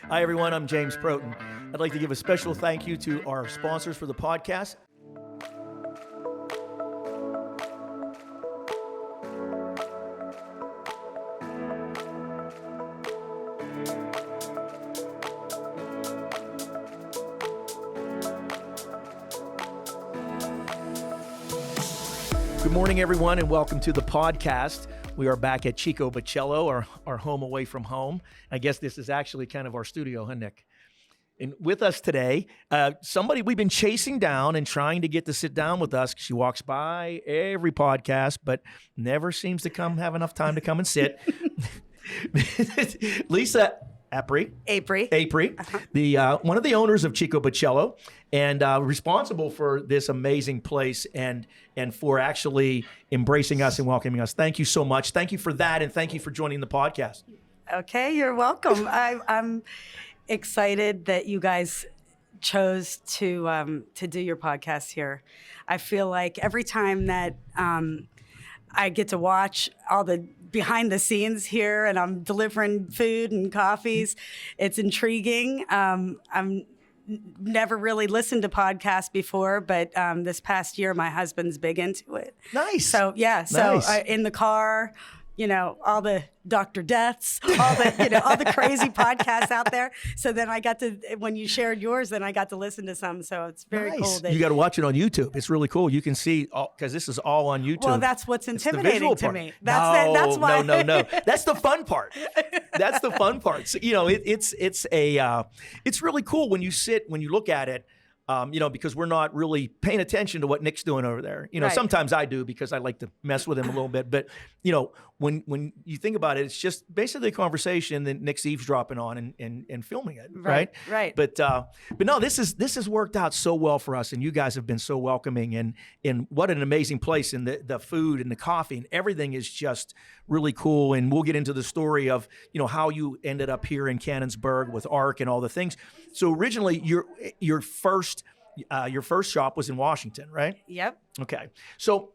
Hi, everyone. I'm James Protin. I'd like to give a special thank you to our sponsors for the podcast. Good morning, everyone, and welcome to the podcast. We are back at Chicco Baccello, our home away from home. I guess this is actually kind of our studio, huh, Nick? And with us today, somebody we've been chasing down and trying to get to sit down with us. She walks by every podcast, but never seems to have enough time to come and sit. Lisa Aprea, the one of the owners of Chicco Baccello, and responsible for this amazing place and for actually embracing us and welcoming us. Thank you so much. Thank you for that, and thank you for joining the podcast. Okay, you're welcome. I'm excited that you guys chose to do your podcast here. I feel like every time that I get to watch all the behind the scenes here and I'm delivering food and coffees, it's intriguing. I'm never really listened to podcasts before, but this past year, my husband's big into it. Nice. So, yeah. So in the car, all the Dr. Deaths, all the crazy podcasts out there. So then when you shared yours, then I got to listen to some. So it's very cool. You got to watch it on YouTube. It's really cool. You can see, because this is all on YouTube. Well, that's what's intimidating to me. That's why. No. That's the fun part. That's the fun part. So, it's really cool when you look at it. Because we're not really paying attention to what Nick's doing over there. Right. Sometimes I do because I like to mess with him a little bit. But, when you think about it, it's just basically a conversation that Nick's eavesdropping on and filming it. Right. But no, this has worked out so well for us. And you guys have been so welcoming. And what an amazing place. And the food and the coffee and everything is just really cool. And we'll get into the story of, how you ended up here in Canonsburg with ARC and all the things. So originally, your first shop was in Washington, right? Yep. Okay. So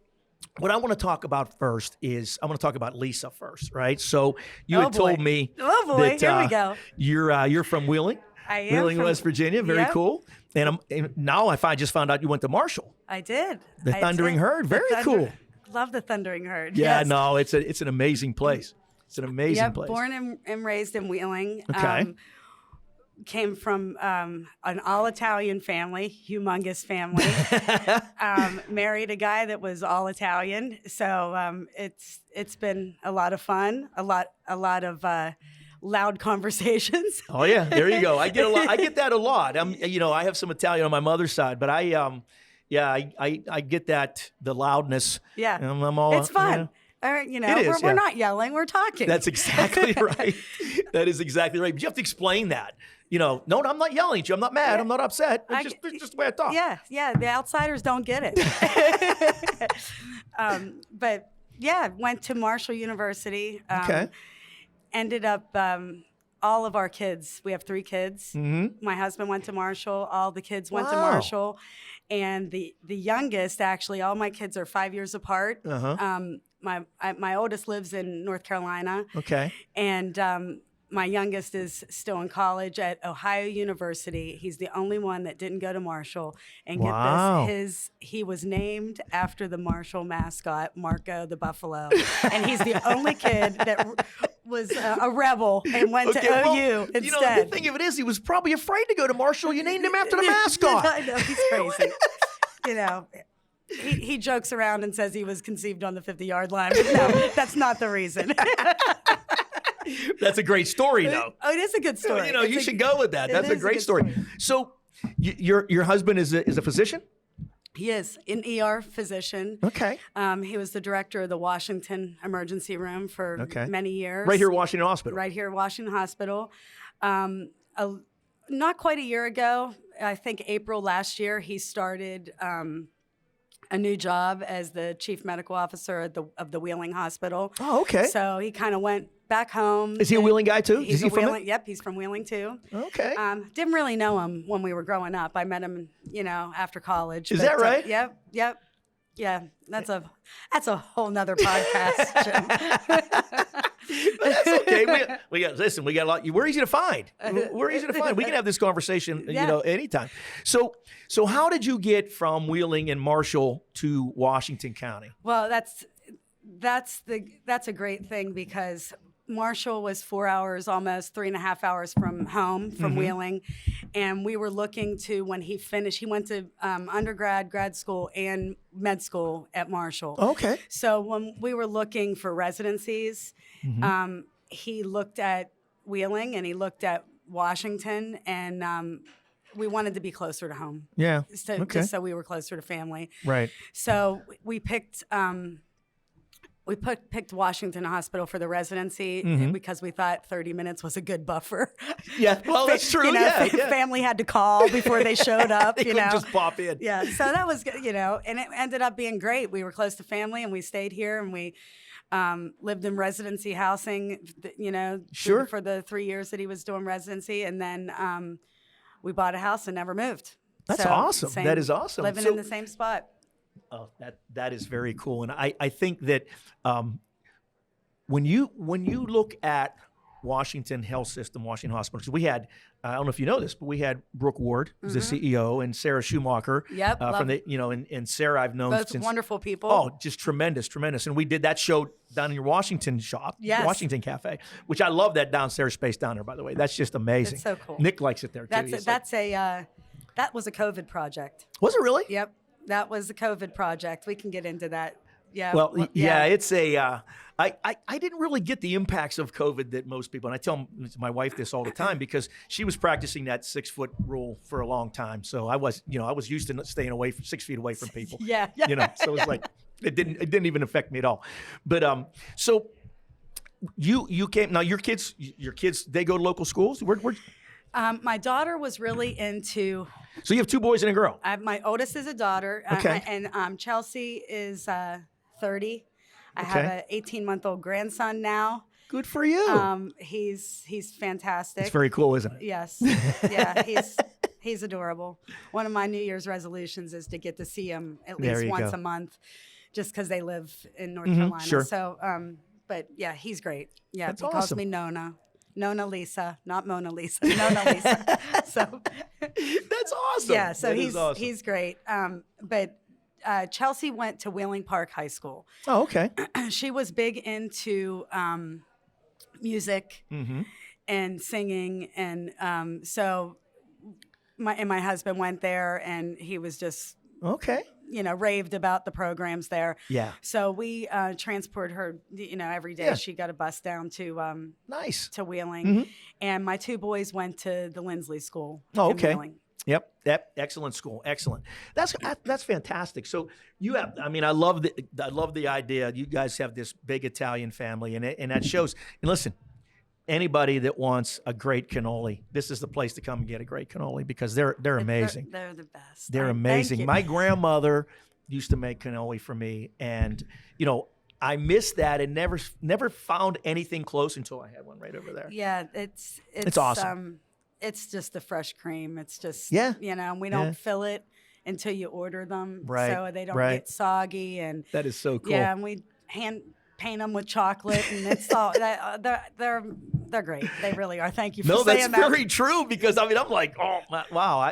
what I want to talk about first is I want to talk about Lisa first, right? So you had told me that here we go. You're from Wheeling. I am Wheeling, West Virginia. Very cool. And now I just found out you went to Marshall. I did. The Thundering Herd. Very cool. Love the Thundering Herd. Yeah, yes. No, it's an amazing place. It's an amazing place. Born and raised in Wheeling. Okay. Came from an all-Italian family, humongous family. Married a guy that was all Italian, so it's been a lot of fun, a lot of loud conversations. Oh yeah, there you go. I get that a lot. I have some Italian on my mother's side, but I get that, the loudness. Yeah, I'm all. It's fun. All right, we're not yelling, we're talking. That's exactly right. That is exactly right. But you have to explain that. No, I'm not yelling at you. I'm not mad. I'm not upset. It's just the way I talk. Yeah. The outsiders don't get it. But yeah, went to Marshall University. Okay. Ended up, all of our kids, we have 3 kids. Mm-hmm. My husband went to Marshall. All the kids went to Marshall. And the youngest, actually, all my kids are 5 years apart. Uh-huh. My oldest lives in North Carolina. Okay. And my youngest is still in college at Ohio University. He's the only one that didn't go to Marshall. And get this, he was named after the Marshall mascot, Marco the Buffalo. And he's the only kid that was a rebel and went to OU instead. The thing of it is, he was probably afraid to go to Marshall. You named him after the mascot. I know, he's crazy. He jokes around and says he was conceived on the 50-yard line. But no, that's not the reason. That's a great story, though. Oh, it is a good story. You should go with that. That's a great story. So, your husband is a physician? He is an ER physician. Okay. He was the director of the Washington Emergency Room for many years. Right here at Washington Hospital. Right here at Washington Hospital. Not quite a year ago, I think April last year, he started a new job as the chief medical officer of the Wheeling Hospital. Oh, okay. So he kind of went back home. Is he a Wheeling guy too? Is he from Wheeling? Yep, he's from Wheeling too. Okay. Didn't really know him when we were growing up. I met him, after college. Is that right? Yep. Yeah, that's a whole nother podcast, Jim. But that's okay. We got a lot. We're easy to find. We're easy to find. We can have this conversation, anytime. So how did you get from Wheeling and Marshall to Washington County? Well, that's a great thing because Marshall was 4 hours, almost 3.5 hours from home, from Wheeling. And we were looking to, when he finished, he went to undergrad, grad school, and med school at Marshall. Okay. So when we were looking for residencies, he looked at Wheeling and he looked at Washington, and we wanted to be closer to home. Yeah. Just so we were closer to family. Right. So we picked Washington Hospital for the residency because we thought 30 minutes was a good buffer. Yeah, well, that's true. Family had to call before they showed up. They couldn't just pop in. Yeah, so that was good, and it ended up being great. We were close to family, and we stayed here, and we lived in residency housing, Sure. for the 3 years that he was doing residency, and then we bought a house and never moved. That's awesome. That is awesome. Living in the same spot. Oh, that is very cool, and I think that when you look at Washington Health System, Washington Hospital, because we had, I don't know if you know this, but we had Brooke Ward, who's the CEO, and Sarah Schumacher. Yep. From the, and Sarah I've known Both since. wonderful people. Oh, just tremendous. And we did that show down in your Washington shop, Washington Cafe, which I love that downstairs space down there, by the way. That's just amazing. It's so cool. Nick likes it there, too. That was a COVID project. Was it really? Yep. That was a COVID project. We can get into that. Yeah. Well, yeah, it's a. I didn't really get the impacts of COVID that most people, and I tell my wife this all the time because she was practicing that 6 foot rule for a long time. So I was used to staying away from 6 feet away from people. Yeah. So it was like it didn't even affect me at all. But so you came now. Your kids, they go to local schools. Where my daughter was really into. So you have 2 boys and a girl. My oldest is a daughter, Okay. and Chelsea is 30. I have an 18-month-old grandson now. Good for you. He's fantastic. It's very cool, isn't it? Yes. Yeah, he's adorable. One of my New Year's resolutions is to get to see him at least once a month, just because they live in North Carolina. Sure. So, but yeah, he's great. Yeah, That's he calls awesome. me Nona. Nona Lisa, not Mona Lisa. Nona Lisa. So that's awesome. Yeah, so awesome. he's great. But Chelsea went to Wheeling Park High School. Oh, okay. She was big into music and singing, and so my husband went there, and he was just okay. Raved about the programs there. Yeah. So we transport her, every day. Yeah. She got a bus down to nice to Wheeling, and my 2 boys went to the Lindsley School. Oh, in okay. Wheeling. Yep. Excellent school. Excellent. That's fantastic. So you have. I mean, I love the idea. You guys have this big Italian family, and that shows. And listen. Anybody that wants a great cannoli, this is the place to come and get a great cannoli because they're amazing. They're the best. They're amazing. My grandmother used to make cannoli for me, and I missed that and never found anything close until I had one right over there. Yeah, it's awesome. It's just the fresh cream. It's just we don't fill it until you order them, right? So they don't get soggy, and that is so cool. Yeah, and we hand paint them with chocolate, and it's all they're great. They really are. Thank you for saying that. No, that's very true because I'm like, oh wow,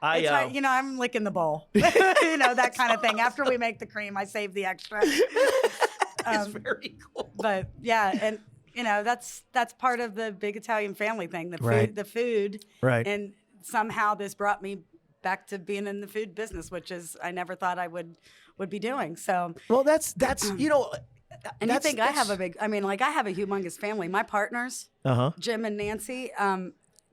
I'm licking the bowl, that kind of thing. After we make the cream, I save the extra. It's very cool. But yeah, and that's part of the big Italian family thing. The food, right? And somehow this brought me back to being in the food business, which is I never thought I would be doing. So well, that's And you think I have a big? I mean, like I have a humongous family. My partners, Jim and Nancy,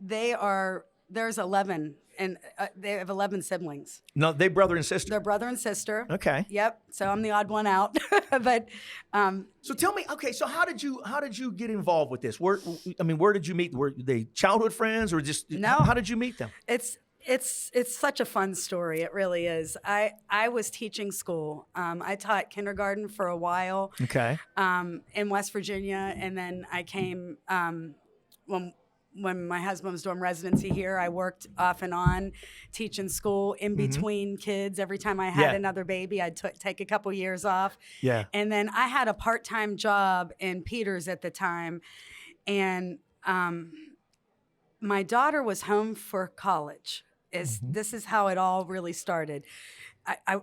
there's 11, and they have 11 siblings. No, they brother and sister. They're brother and sister. Okay. Yep. So I'm the odd one out, but. So tell me, okay. So how did you get involved with this? Where did you meet? Were they childhood friends or just? No. How did you meet them? It's such a fun story. It really is. I was teaching school. I taught kindergarten for a while. Okay. In West Virginia, and then I came when when my husband was doing residency here, I worked off and on teaching school in between kids. Every time I had another baby, I'd take a couple years off. Yeah. And then I had a part-time job in Peters at the time. And my daughter was home for college. This is how it all really started.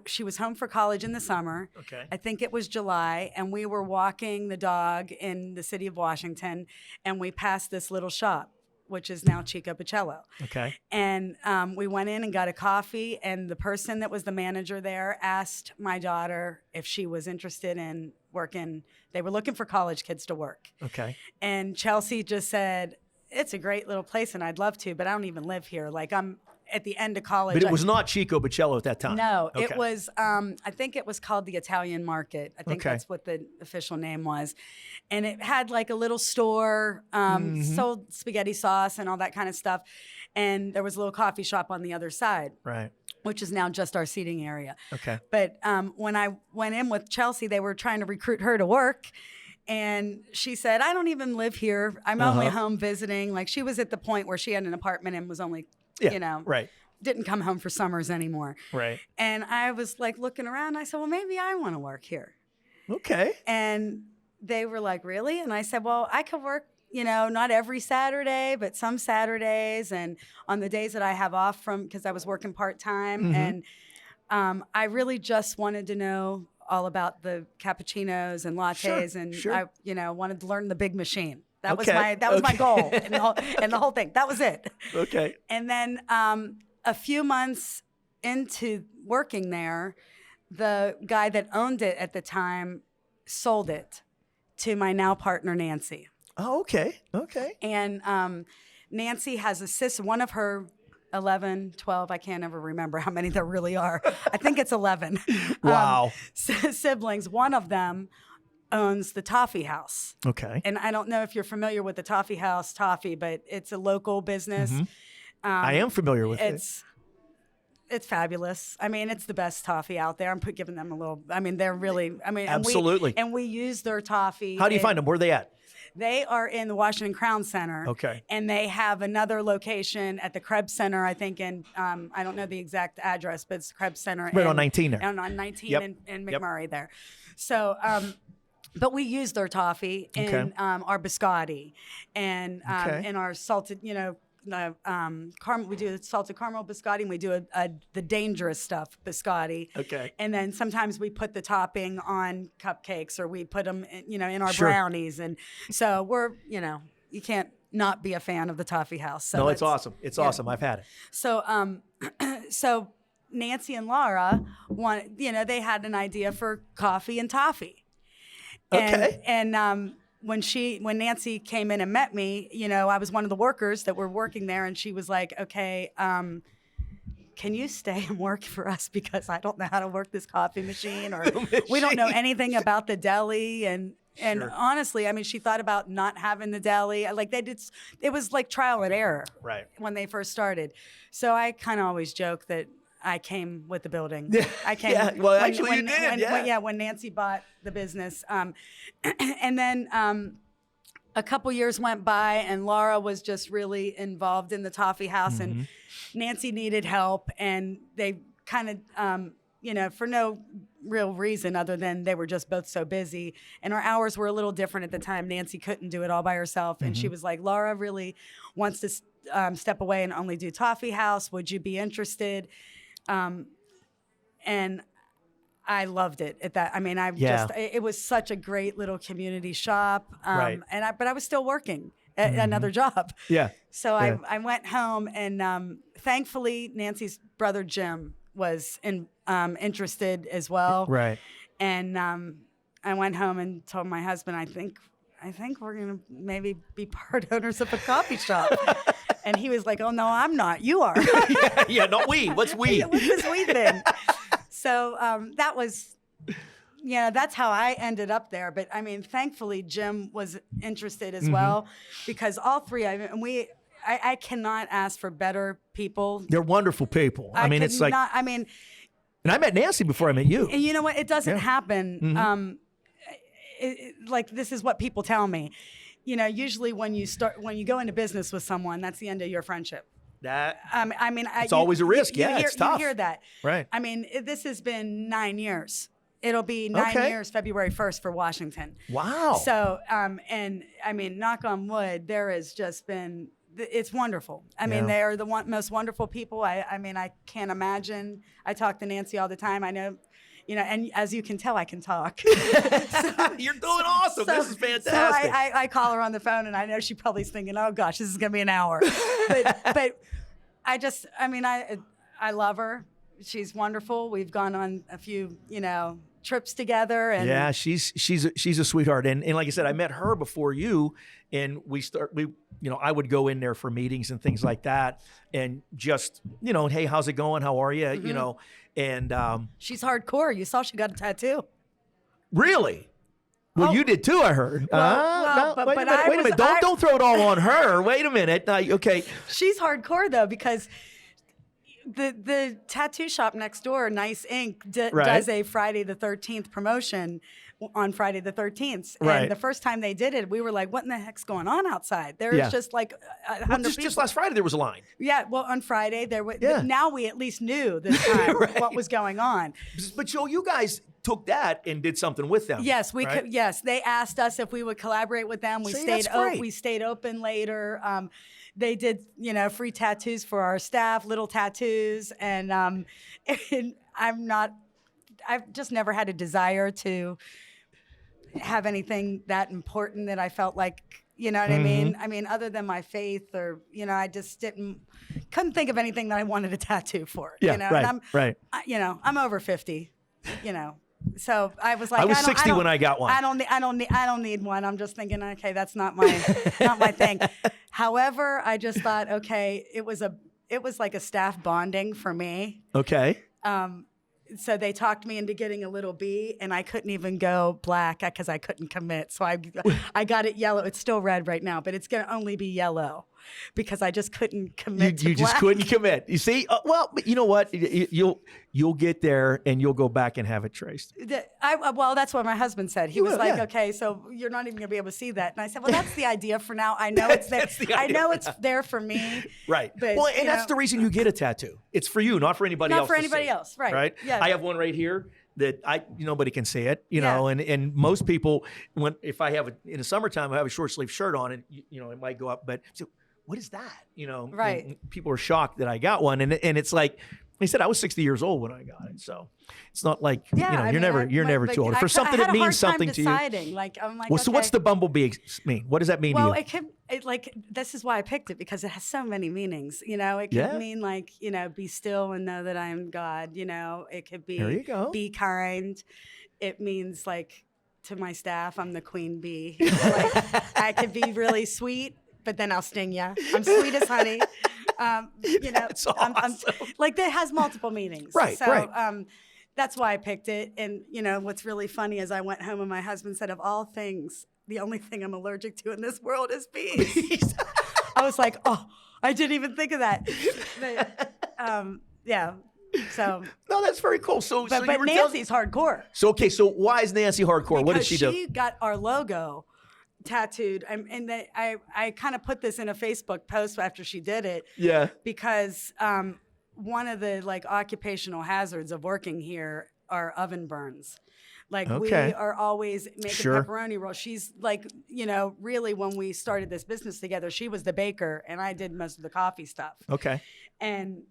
She was home for college in the summer. Okay. I think it was July, and we were walking the dog in the city of Washington, and we passed this little shop, which is now Chicco Baccello. Okay. And we went in and got a coffee, and the person that was the manager there asked my daughter if she was interested in working. They were looking for college kids to work. Okay. And Chelsea just said, it's a great little place, and I'd love to, but I don't even live here. Like, I'm at the end of college. But it was not Chicco Baccello at that time. No, Okay. it was, I think it was called the Italian Market. I think Okay. that's what the official name was. And it had like a little store, sold spaghetti sauce and all that kind of stuff. And there was a little coffee shop on the other side, Right. which is now just our seating area. Okay. But when I went in with Chelsea, they were trying to recruit her to work. And she said, I don't even live here. I'm only home visiting. Like, she was at the point where she had an apartment and was only, Right. didn't come home for summers anymore. Right. And I was like looking around. I said, well, maybe I want to work here. Okay. And they were like, really? And I said, well, I could work, not every Saturday, but some Saturdays. And on the days that I have off because I was working part-time. And I really just wanted to know all about the cappuccinos and lattes. I, wanted to learn the big machine. That was my goal and the whole thing. That was it. Okay. And then a few months into working there, the guy that owned it at the time sold it to my now partner, Nancy. Oh, okay. Okay. And Nancy has a sister, one of her 11, 12, I can't ever remember how many there really are. I think it's 11. Wow. Siblings. One of them owns the Toffee House. Okay. And I don't know if you're familiar with the Toffee House toffee, but it's a local business. I am familiar with it. It's fabulous. I mean, it's the best toffee out there. I'm giving them a little, they're really, Absolutely. And we use their toffee. How do you find them? Where are they at? They are in the Washington Crown Center. Okay. And they have another location at the Krebs Center, I think, in, I don't know the exact address, but it's the Krebs Center. Right on 19 there. On 19 in McMurray there. So, but we use their toffee in our biscotti and in our salted, we do the salted caramel biscotti, and we do the dangerous stuff biscotti. Okay. And then sometimes we put the topping on cupcakes, or we put them, in our brownies. And so we're, you can't not be a fan of the Toffee House. So no, it's awesome. It's awesome. I've had it. So, so Nancy and Laura they had an idea for coffee and toffee. Okay. And when Nancy came in and met me, I was one of the workers that were working there, and she was like, okay, can you stay and work for us, because I don't know how to work this coffee machine, or we don't know anything about the deli. And honestly, she thought about not having the deli. It was like trial and error when they first started. So I kind of always joke that I came with the building. I came. Yeah, well, actually you did. When Nancy bought the business. And then a couple years went by, and Laura was just really involved in the Toffee House, and Nancy needed help, and they kind of, for no real reason other than they were just both so busy, and our hours were a little different at the time. Nancy couldn't do it all by herself, and she was like, Laura really wants to step away and only do Toffee House. Would you be interested? And I loved it at that. It was such a great little community shop. But I was still working at another job. Yeah. So I went home, and thankfully Nancy's brother Jim was interested as well. Right. And I went home and told my husband, I think we're going to maybe be part owners of a coffee shop. And he was like, oh, no, I'm not. You are. Not we. What's we? What's this we thing? So that was, that's how I ended up there. But, thankfully, Jim was interested as well, because all three, I cannot ask for better people. They're wonderful people. It's like. And I met Nancy before I met you. And you know what? It doesn't happen. This is what people tell me. usually when you go into business with someone, that's the end of your friendship. It's always a risk. It's tough. You hear that. Right. I mean, this has been 9 years. It'll be 9 years, February 1st for Washington. Wow. So, and I mean, knock on wood, there has just been, it's wonderful. I mean, they are the most wonderful people. I mean, I can't imagine. I talk to Nancy all the time. I know, and as you can tell, I can talk. You're doing awesome. This is fantastic. So I call her on the phone, and I know she probably's thinking, oh gosh, this is going to be an hour. But I love her. She's wonderful. We've gone on a few, trips together. And yeah, she's a sweetheart. And like I said, I met her before you, and I would go in there for meetings and things like that, and just, hey, how's it going? How are you? Mm-hmm. And she's hardcore. You saw she got a tattoo. Really? Well, you did too, I heard. Wait a minute. Don't throw it all on her. Wait a minute. Okay. She's hardcore though, because the tattoo shop next door, Nice Ink, does a Friday the 13th promotion on Friday the 13th. Right. And the first time they did it, we were like, what in the heck's going on outside? There's just like 100 people. Just last Friday there was a line. Yeah, well, on Friday there was. Now we at least knew this time what was going on. But Joe, you guys took that and did something with them. Yes, we could. Yes, they asked us if we would collaborate with them. We stayed open later. They did, free tattoos for our staff, little tattoos, and I've just never had a desire to have anything that important that I felt like, what I mean? I mean, other than my faith, or I just couldn't think of anything that I wanted a tattoo for. Yeah, right. And I'm over 50. So I was like, I was 60 when I got one. I don't need one. I'm just thinking, okay, that's not my thing. However, I just thought, okay, it was like a staff bonding for me. Okay. So they talked me into getting a little B, and I couldn't even go black because I couldn't commit. So I got it yellow. It's still red right now, but it's going to only be yellow because I just couldn't commit to black. You just couldn't commit. You see? Well, but you know what? You'll get there, and you'll go back and have it traced. Well, that's what my husband said. He was like, okay, so you're not even going to be able to see that. And I said, well, that's the idea for now. I know it's there. I know it's there for me. Right. But, and that's the reason you get a tattoo. It's for you, not for anybody else. Not for anybody else, right. Right? Yeah. I have one right here that nobody can see it, and most people, if I have in the summertime, I have a short sleeve shirt on, and it might go up, but so, what is that? Right. And people are shocked that I got one, and it's like I said, I was 60 years old when I got it, so it's not like you're never too old. For something that means something to you. Like I'm like, well, so what's the bumblebee mean? What does that mean to you? This is why I picked it, because it has so many meanings. It could mean like, be still and know that I am God. It could be, there you go. Be kind. It means like, to my staff, I'm the queen bee. Like, I could be really sweet, but then I'll sting you. I'm sweet as honey. That's awesome. I'm like, that has multiple meanings. Right. So that's why I picked it. And what's really funny is I went home and my husband said, of all things, the only thing I'm allergic to in this world is bees. I was like, oh, I didn't even think of that. But, yeah. So no, that's very cool. But Nancy's hardcore. So why is Nancy hardcore? What did she do? She got our logo tattooed, and I kind of put this in a Facebook post after she did it. Yeah. Because one of the occupational hazards of working here are oven burns. We are always making pepperoni rolls. She's really, when we started this business together, she was the baker and I did most of the coffee stuff. Okay. And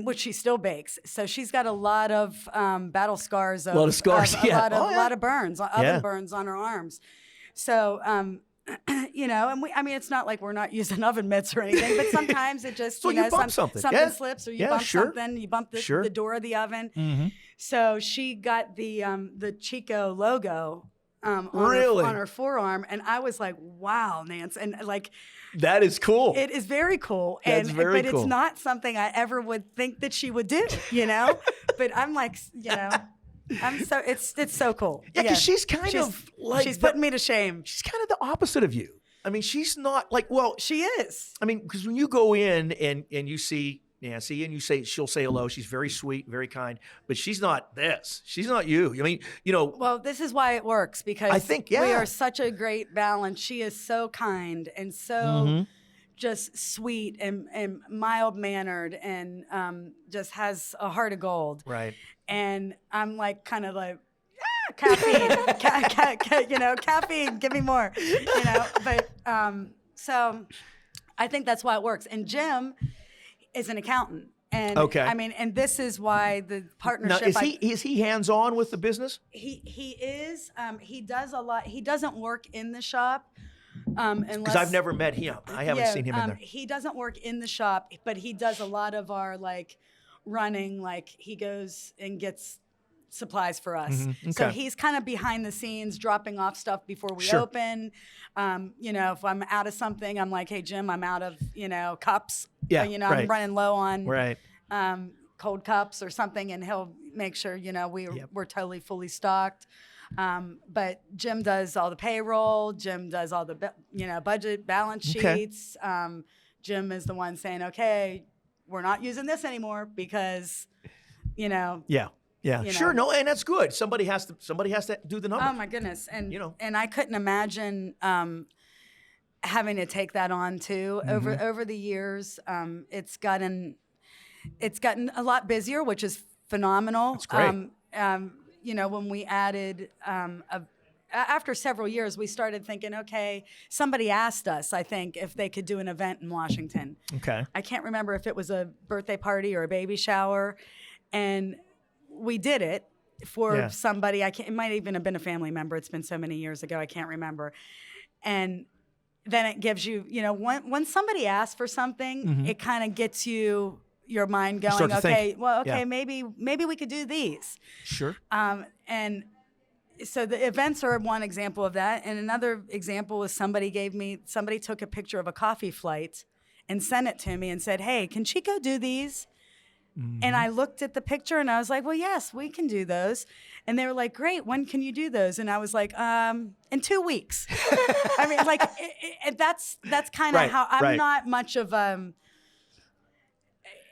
which she still bakes. So she's got a lot of battle scars. A lot of scars. A lot of burns, oven burns on her arms. So, and it's not like we're not using oven mitts or anything, but sometimes it just, something slips, or you bump something, you bump the door of the oven. Mm-hmm. So she got the Chico logo on her forearm, and I was like, wow, Nance. And that is cool. It is very cool. But it's not something I ever would think that she would do, but I'm like, it's so cool. Yeah, because she's kind of like, she's putting me to shame. She's kind of the opposite of you. I mean, she's not she is. I mean, because when you go in and you see, Nancy, and she'll say hello. She's very sweet, very kind, but she's not this. She's not you. I mean, Well, this is why it works, because I think, we yeah. are such a great balance. She is so kind and so Mm-hmm. just sweet and mild mannered and just has a heart of gold. Right. And I'm like kind of like, caffeine, caffeine, give me more, But so I think that's why it works. And Jim is an accountant. And Okay. I mean, and this is why the partnership. Now, is he hands on with the business? He is. He does a lot. He doesn't work in the shop. Because I've never met him. I haven't seen him in there. He doesn't work in the shop, but he does a lot of our running. Like he goes and gets supplies for us. Mm-hmm. So Okay. he's kind of behind the scenes, dropping off stuff before we Sure. open. If I'm out of something, I'm like, hey Jim, I'm out of cups. Yeah, I'm right. running low on Right. cold cups or something, and he'll make sure we're totally fully stocked. But Jim does all the payroll. Jim does all the budget balance Okay. sheets. Jim is the one saying, okay, we're not using this anymore because Yeah. Yeah. Sure. No, and that's good. Somebody has to do the numbers. oh my goodness, and You know. and I couldn't imagine having to take that on too. Mm-hmm. Over the years, it's gotten a lot busier, which is phenomenal. That's great. When we added after several years, we started thinking, okay, somebody asked us, I think, if they could do an event in Washington. Okay. I can't remember if it was a birthday party or a baby shower, and we did it for somebody. It might even have been a family member. It's been so many years ago, I can't remember. And then it gives you, when somebody asks for something, Mm-hmm. it kind of gets your mind start going. to Okay, think. well, Yeah. maybe we could do these. Sure. And so the events are one example of that. And another example was somebody took a picture of a coffee flight and sent it to me and said, hey, can Chico do these? Mm-hmm. And I looked at the picture and I was like, well, yes, we can do those. And they were like, great, when can you do those? And I was like, in 2 weeks. I mean, that's kind of Right, how I'm right. not much of I'm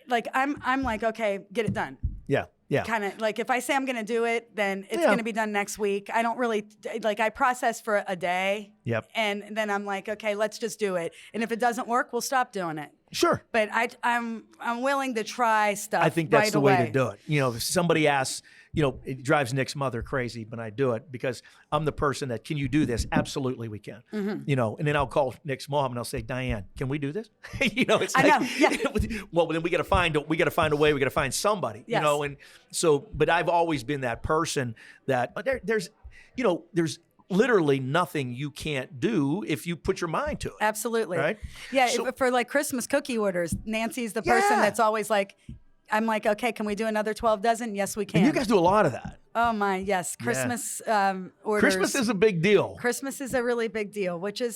like, okay, get it done. Yeah. Yeah. Kind of like if I say I'm going to do it, then it's Yeah. going to be done next week. I don't really I process for a day. Yep. And then I'm like, okay, let's just do it. And if it doesn't work, we'll stop doing it. Sure. But I'm willing to try stuff. I think that's right the away. way to do it. If somebody asks, it drives Nick's mother crazy, but I do it because I'm the person that, can you do this? Absolutely, we can. Mm-hmm. And then I'll call Nick's mom and I'll say, Diane, can we do this? It's I like, know, yeah. Well, then we got to find a way. We got to find somebody. Yes. And so, but I've always been that person that there's literally nothing you can't do if you put your mind to it. Absolutely. Right? Yeah, So- for Christmas cookie orders, Nancy's the person Yeah. that's always like, I'm like, okay, can we do another 12 dozen? Yes, we can. And you guys do a lot of that. Oh my, yes. Christmas orders. Christmas is a big deal. Christmas is a really big deal, which it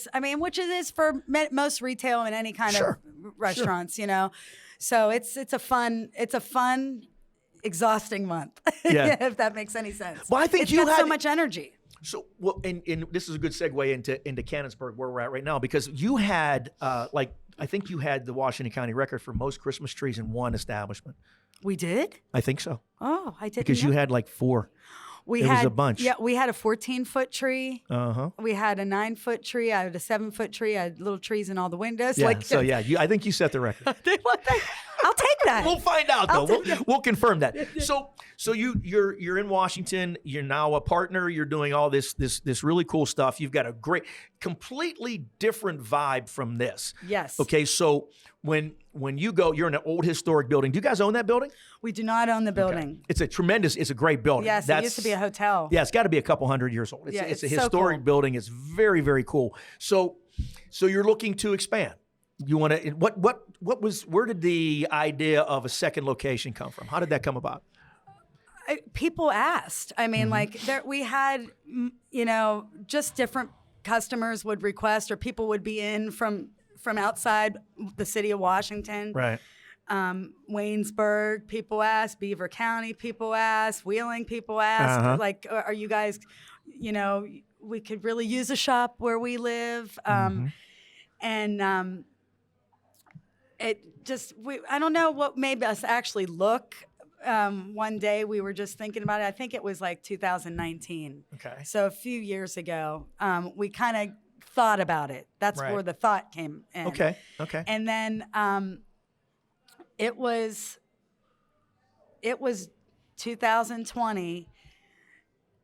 is for most retail and any kind Sure. of restaurants, So it's a fun, exhausting month. Yeah. If that makes any sense. Well, I think it's you got had so much energy. So, well, and this is a good segue into Canonsburg, where we're at right now, because you had, I think you had the Washington County record for most Christmas trees in one establishment. We did? I think so. Oh, I didn't Because know. you had like 4. We It was had a bunch. Yeah, we had a 14-foot tree. Uh-huh. We had a 9-foot tree. I had a 7-foot tree. I had little trees in all the windows. Yeah. I think you set the record. I'll take that. We'll find out though. I'll take We'll confirm that. So you're in Washington. You're now a partner. You're doing all this really cool stuff. You've got a great, completely different vibe from this. Yes. Okay. So when you go, you're in an old historic building. Do you guys own that building? We do not own the building. It's a great building. Yes, it used to be a hotel. Yeah, it's got to be a couple hundred years old. It's a so historic cool. building. It's very, very cool. So you're looking to expand. You want to, where did the idea of a second location come from? How did that come about? People asked. I mean, Mm-hmm. we had, just different customers would request, or people would be in from outside the city of Washington. Right. Waynesburg, people asked. Beaver County, people asked. Wheeling, people asked. Uh-huh. Like, are you guys, we could really use a shop where we live. And I don't know what made us actually look. One day we were just thinking about it. I think it was like 2019. Okay. So a few years ago, we kind of thought about it. That's Right. where the thought came in. Okay. And then it was 2020,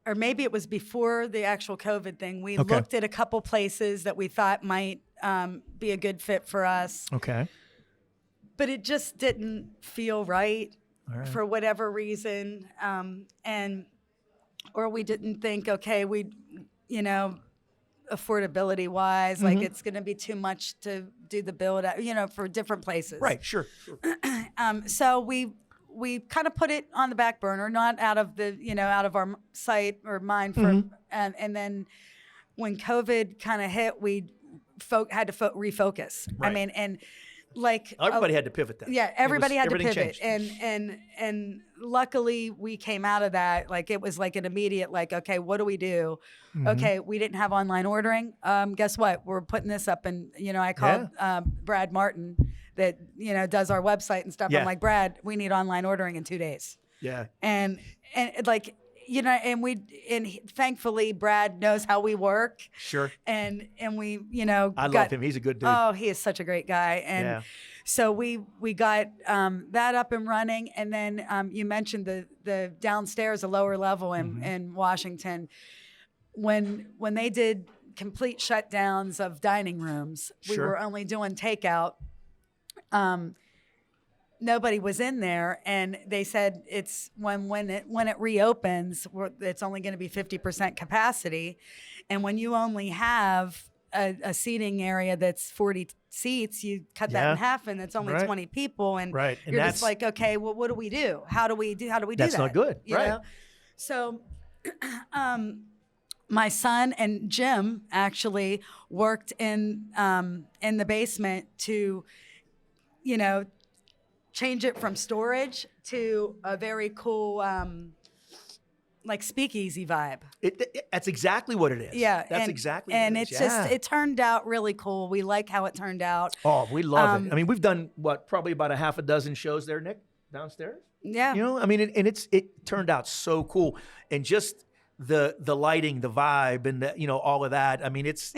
or maybe it was before the actual COVID thing. We looked at a couple places that we thought might be a good fit for us. Okay. But it just didn't feel right, All right. for whatever reason. Or we didn't think, okay, affordability wise, like it's going to be too much to do the build, for different places. Right. Sure. So we kind of put it on the back burner, not out of out of our sight or mind and then when COVID kind of hit, we had to refocus. Right. I mean, and like everybody had to pivot then. Yeah, everybody had to pivot. Changed. And luckily we came out of that. Like it was like an immediate, like, okay, what do we do? Okay, we didn't have online ordering. Guess what? We're putting this up, and I called Brad Martin that does our website and stuff. Yeah. I'm like, Brad, we need online ordering in 2 days. Yeah. And like and thankfully Brad knows how we work. Sure. And we I love him. He's a good dude. Oh, he is such a great guy. And so we got that up and running. And then you mentioned the downstairs, a lower level in Washington. When they did complete shutdowns of dining rooms, we were only doing takeout. Nobody was in there, and they said it's when it reopens, it's only going to be 50% capacity, and when you only have a seating area that's 40 seats, you cut that in half, and it's only 20 people, and you're just like, okay, well, what do we do? How do we do that? That's not good, you know? So, my son and Jim actually worked in the basement to, change it from storage to a very cool, like speakeasy vibe. That's exactly what it is. Yeah. That's exactly what it is. And it's just, it turned out really cool. We like how it turned out. Oh, we love it. I mean, we've done probably about a half a dozen shows there, Nick, downstairs. Yeah. I mean, it turned out so cool. And just the lighting, the vibe, and all of that. I mean, it's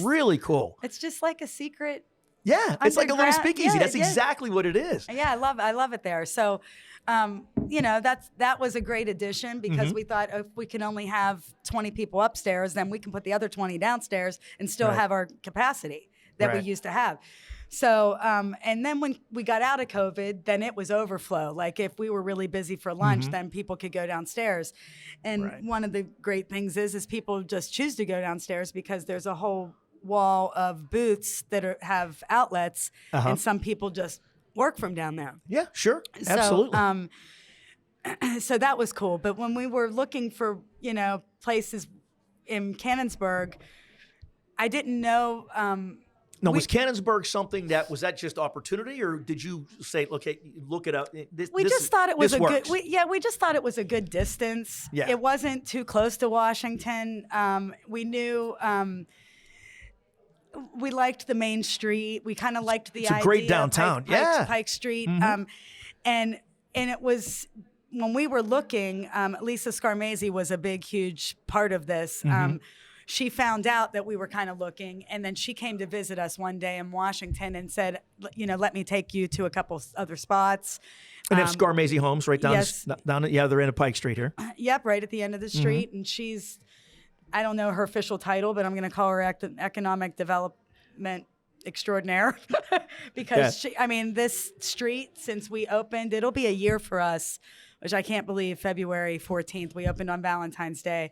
really cool. It's just like a secret. Yeah, it's like a little speakeasy. Yeah, that's exactly what it is. Yeah, I love it there. So, that was a great addition because we thought if we can only have 20 people upstairs, then we can put the other 20 downstairs and still have our capacity that we used to have. So, and then when we got out of COVID, then it was overflow. Like if we were really busy for lunch, then people could go downstairs. And one of the great things is people just choose to go downstairs because there's a whole wall of booths that have outlets, and some people just work from down there. Yeah, sure, absolutely. So that was cool. But when we were looking for places in Canonsburg, I didn't know. Now, was Canonsburg something was that just opportunity, or did you say, okay, look it up? We just thought it was a works. good. We just thought it was a good distance. Yeah. It wasn't too close to Washington. We knew. We liked the main street. We kind of liked the idea. It's a great downtown. Pike Street. And it was when we were looking. Lisa Aprea was a big, huge part of this. She found out that we were kind of looking, and then she came to visit us one day in Washington and said, let me take you to a couple other spots. And have Scarmazzi Homes right down, yes. down the other end of Pike Street here. Yep, right at the end of the street. And she's, I don't know her official title, but I'm going to call her economic development extraordinaire because this street, since we opened, it'll be a year for us, which I can't believe. February 14th, we opened on Valentine's Day.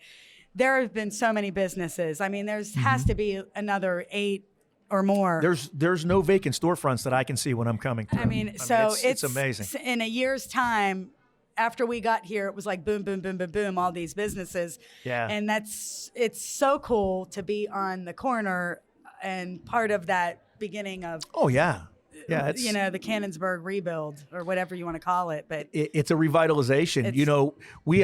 There have been so many businesses. I mean, there's has to be another 8 or more. There's no vacant storefronts that I can see when I'm coming through. It's amazing. In a year's time, after we got here, it was like boom, boom, boom, boom, boom, all these businesses. Yeah. And it's so cool to be on the corner and part of that beginning of. Oh, yeah. Yeah, it's, the Canonsburg rebuild or whatever you want to call it, but it's a revitalization. We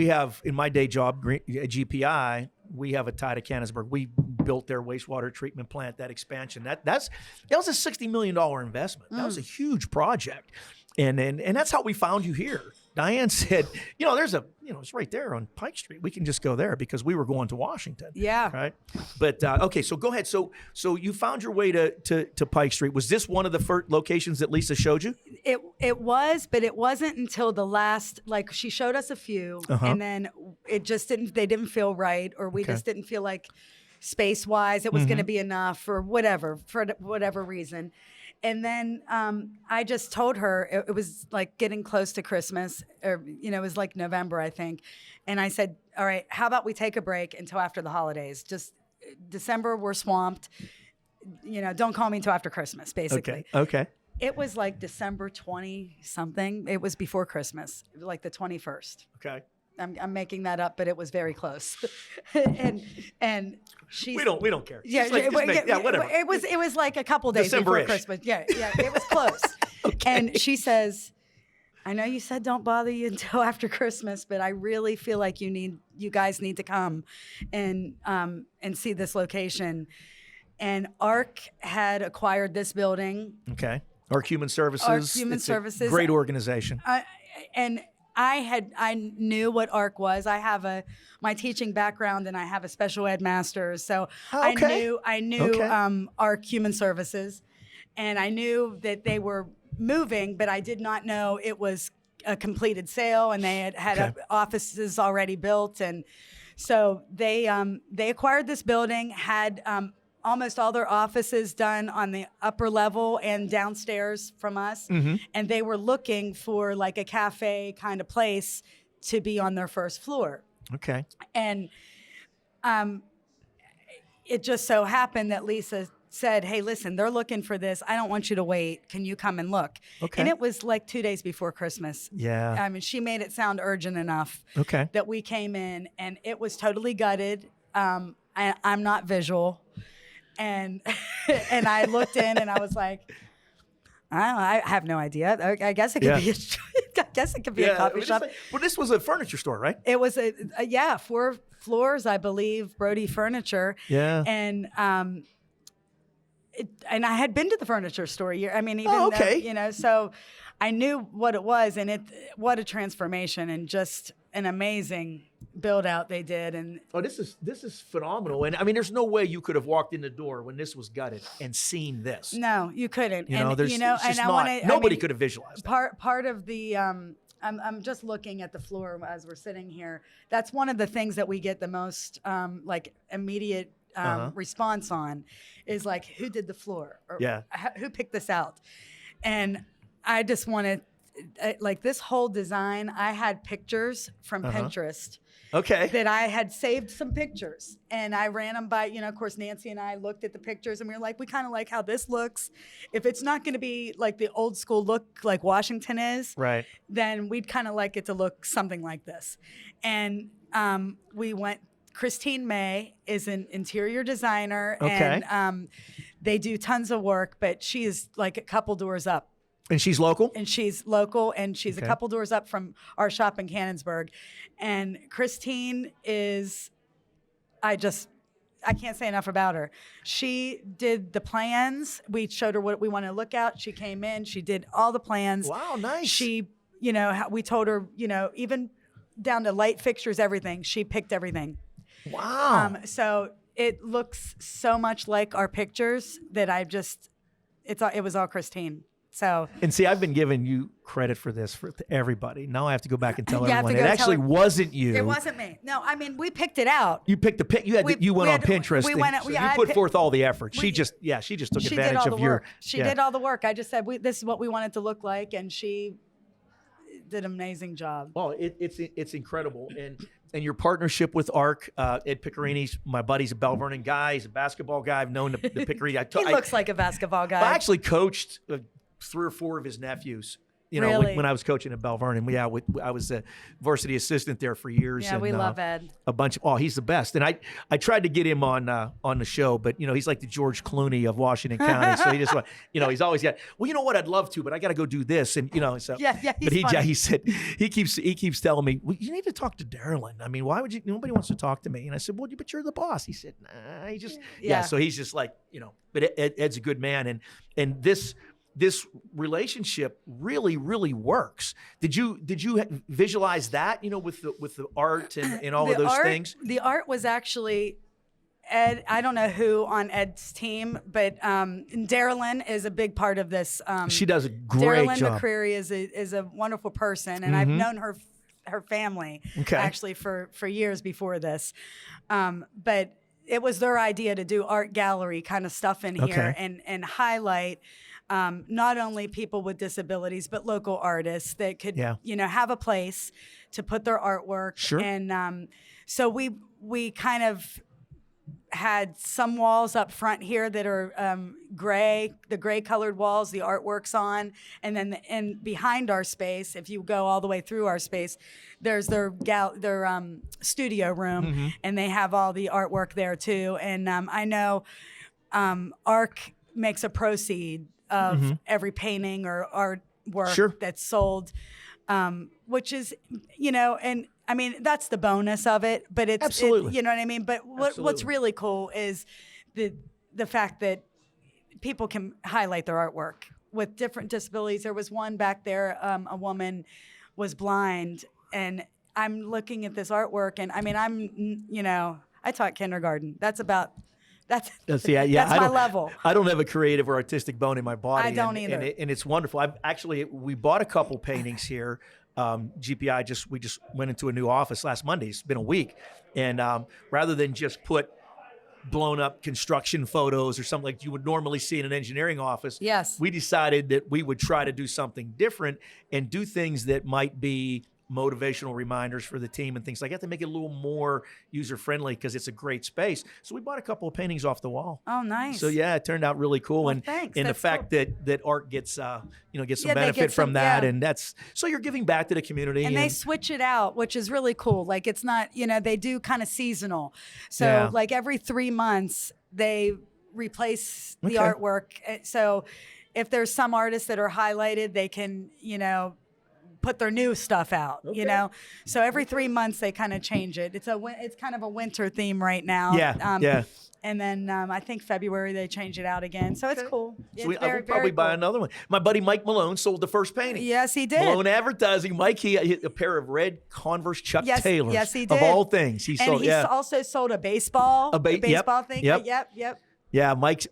have in my day job, GPI, we have a tie to Canonsburg. We built their wastewater treatment plant, that expansion. That was a $60 million investment. That was a huge project. And that's how we found you here. Diane said, it's right there on Pike Street. We can just go there because we were going to Washington. Yeah. Right. But okay, so go ahead. So you found your way to Pike Street. Was this one of the first locations that Lisa showed you? It was, but it wasn't until the last, like she showed us a few and then it just they didn't feel right, or we just didn't feel like space wise it was going to be enough, or whatever, for whatever reason. And then I just told her it was like getting close to Christmas, or, it was like November, I think. And I said, all right, how about we take a break until after the holidays? Just December, we're swamped. Don't call me until after Christmas, basically. Okay. It was like December 20 something. It was before Christmas, like the 21st. Okay. I'm making that up, but it was very close. and she we don't care. Whatever. It was like a couple days before Christmas. Yeah, it was close. Okay. And she says, I know you said don't bother you until after Christmas, but I really feel like you guys need to come and see this location. And ARC had acquired this building. Okay. ARC Human Services. ARC Human Services. A great organization. And I knew what ARC was. I have my teaching background, and I have a special ed master's. So I knew ARC Human Services, and I knew that they were moving, but I did not know it was a completed sale, and they had offices already built. And so they acquired this building, had almost all their offices done on the upper level and downstairs from us. And they were looking for like a cafe kind of place to be on their first floor. Okay. And it just so happened that Lisa said, hey, listen, they're looking for this. I don't want you to wait. Can you come and look? Okay. And it was like 2 days before Christmas. Yeah. I mean, she made it sound urgent enough that we came in, and it was totally gutted. I'm not visual. And I looked in and I was like, I have no idea. I guess it could be a coffee shop. Well, this was a furniture store, right? It was 4 floors, I believe, Brody Furniture. Yeah. And and I had been to the furniture store. Though, so I knew what it was, and what a transformation, and just an amazing build out they did. And this is phenomenal. And I mean, there's no way you could have walked in the door when this was gutted and seen this. No, you couldn't. Nobody could have visualized that. Part of the I'm just looking at the floor as we're sitting here. That's one of the things that we get the most immediate response on, is like, who did the floor, or who picked this out. And I just wanted, like, this whole design, I had pictures from Pinterest. Okay. That I had saved some pictures, and I ran them by, of course, Nancy and I looked at the pictures, and we were like, we kind of like how this looks. If it's not going to be like the old school look like Washington is, right, then we'd kind of like it to look something like this. And we went, Christine May is an interior designer, and they do tons of work, but she is like a couple doors up. And she's local? And she's local, and she's a couple doors up from our shop in Canonsburg. And Christine is, I can't say enough about her. She did the plans. We showed her what we want to look at. She came in, she did all the plans. Wow, nice. She, we told her, even down to light fixtures, everything. She picked everything. Wow. So it looks so much like our pictures that it was all Christine. So, and see, I've been giving you credit for this for everybody. Now I have to go back and tell everyone it actually wasn't you. It wasn't me. No, I mean, we picked it out. You picked the pic. You went on Pinterest. You put forth all the effort. She just took advantage of your. She did all the work. I just said this is what we want it to look like, and she did an amazing job. Well, it's incredible, and your partnership with ARC, Ed Piccarini's my buddy's a Bell Vernon guy. He's a basketball guy. I've known the Piccarini. He looks like a basketball guy. I actually coached 3 or 4 of his nephews You know, Really? when I was coaching at Bell Vernon, I was a varsity assistant there for years. Yeah, and, we love Ed. A bunch of, he's the best. And I tried to get him on the show, but, you know, he's like the George Clooney of Washington County. So he just, you know, he's always got, well, you know what, I'd love to, but I got to go do this. And, you know, so. Yeah, But funny. he said, he keeps telling me, well, you need to talk to Darylin. I mean, why would you, nobody wants to talk to me. And I said, well, but you're the boss. He said, nah, he just, So he's just like, you know, but Ed's a good man. And this relationship really, really works. Did you visualize that, you know, with the art and all of those things? The art was actually Ed. I don't know who on Ed's team, but Darylin is a big part of this. She does a great Darylin job. McCreary is a wonderful person, and I've known her family actually for years before this. But it was their idea to do art gallery kind of stuff in here and highlight not only people with disabilities, but local artists that could, you know, have a place to put their artwork. Sure. And so we kind of had some walls up front here that are gray, the gray colored walls, the artwork's on. And then and behind our space, if you go all the way through our space, there's their studio room, and they have all the artwork there too. And I know ARC makes a proceed of every painting or artwork that's sold, which is, you know, and I mean, that's the bonus of it, but it's, Absolutely. you know what I mean? But what's really cool is the fact that people can highlight their artwork with different disabilities. There was one back there, a woman was blind, and I'm looking at this artwork, and I mean, you know, I taught kindergarten. That's that's my level. I don't have a creative or artistic bone in my body. I don't either. And it's wonderful. We bought a couple paintings here. GPI we just went into a new office last Monday. It's been a week. And rather than just put blown up construction photos or something like you would normally see in an engineering office, we decided that we would try to do something different and do things that might be motivational reminders for the team and things like that to make it a little more user-friendly because it's a great space. So we bought a couple of paintings off the wall. Oh, nice. So yeah, it turned out really cool. Well, and thanks. and the That's fact cool. that art gets some benefit from that. And that's, so you're giving back to the community. And they switch it out, which is really cool. Like it's not, you know, they do kind of seasonal. So like every 3 months they replace the artwork. So if there's some artists that are highlighted, they can, you know, put their new stuff out, you know? So every 3 months they kind of change it. It's kind of a winter theme right now. And then I think February they change it out again. So it's cool. So I will probably buy another one. My buddy Mike Malone sold the first painting. Yes, he did. Malone Advertising. Mike, he a pair of red Converse Chuck Taylors. Yes, he did. Of all things. He also sold a baseball. Baseball thing. Yep. Yeah, Mike.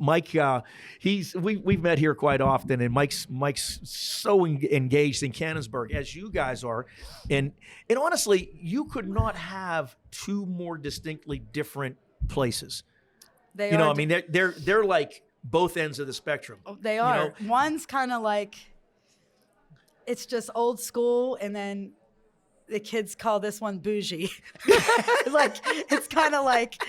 We've met here quite often, and Mike's so engaged in Canonsburg as you guys are, and honestly, you could not have two more distinctly different places. They you are. know, I mean, they're like both ends of the spectrum. They are. You know? One's kind of like it's just old school, and then the kids call this one bougie. Like it's kind of like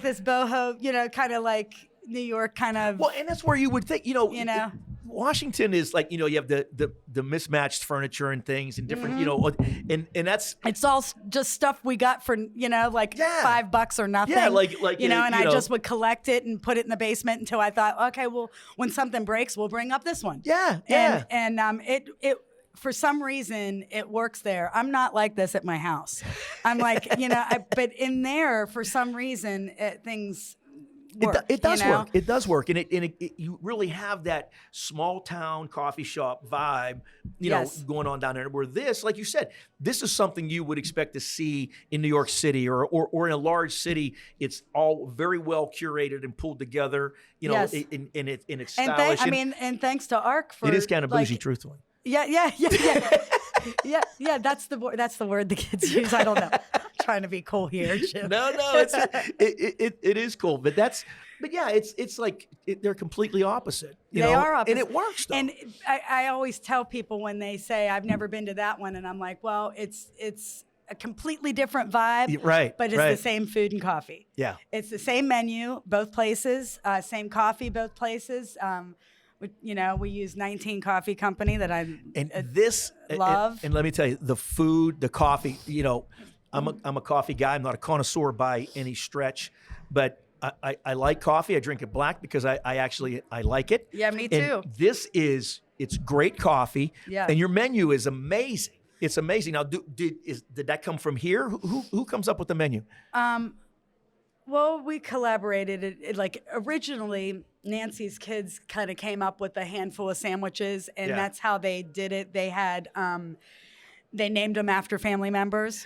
this boho, you know, kind of like New York kind of. Well, and that's where you would think, you know. Washington is like, you know, you have the mismatched furniture and things and different, you know, and that's. It's all just stuff we got for, you know, like $5 or nothing. Yeah, like you know, and I just would collect it and put it in the basement until I thought, okay, well, when something breaks, we'll bring up this one. Yeah. And it for some reason it works there. I'm not like this at my house. I'm like, you know, but in there for some reason things. It does work. It does work, and you really have that small town coffee shop vibe, you know, going on down there. Where this, like you said, this is something you would expect to see in New York City or in a large city. It's all very well curated and pulled together, you know, in its stylish. And thanks to ARC for it is kind of bougie, truthfully. Yeah. That's the word the kids use. I don't know. Trying to be cool here, Jim. No, it is cool, but it's like they're completely opposite. They are opposite, and it works. Though. And I always tell people when they say I've never been to that one, and I'm like, well, it's a completely different vibe, right? But it's the same food and coffee. Yeah, it's the same menu, both places, same coffee, both places. We use 19 Coffee Company that I love. And let me tell you, the food, the coffee. I'm a coffee guy. I'm not a connoisseur by any stretch, but I like coffee. I drink it black because I actually like it. Yeah, me too. And it's great coffee. Yeah. And your menu is amazing. It's amazing. Now, did that come from here? Who comes up with the menu? Well, we collaborated. Like originally, Nancy's kids kind of came up with a handful of sandwiches, and that's how they did it. They had they named them after family members.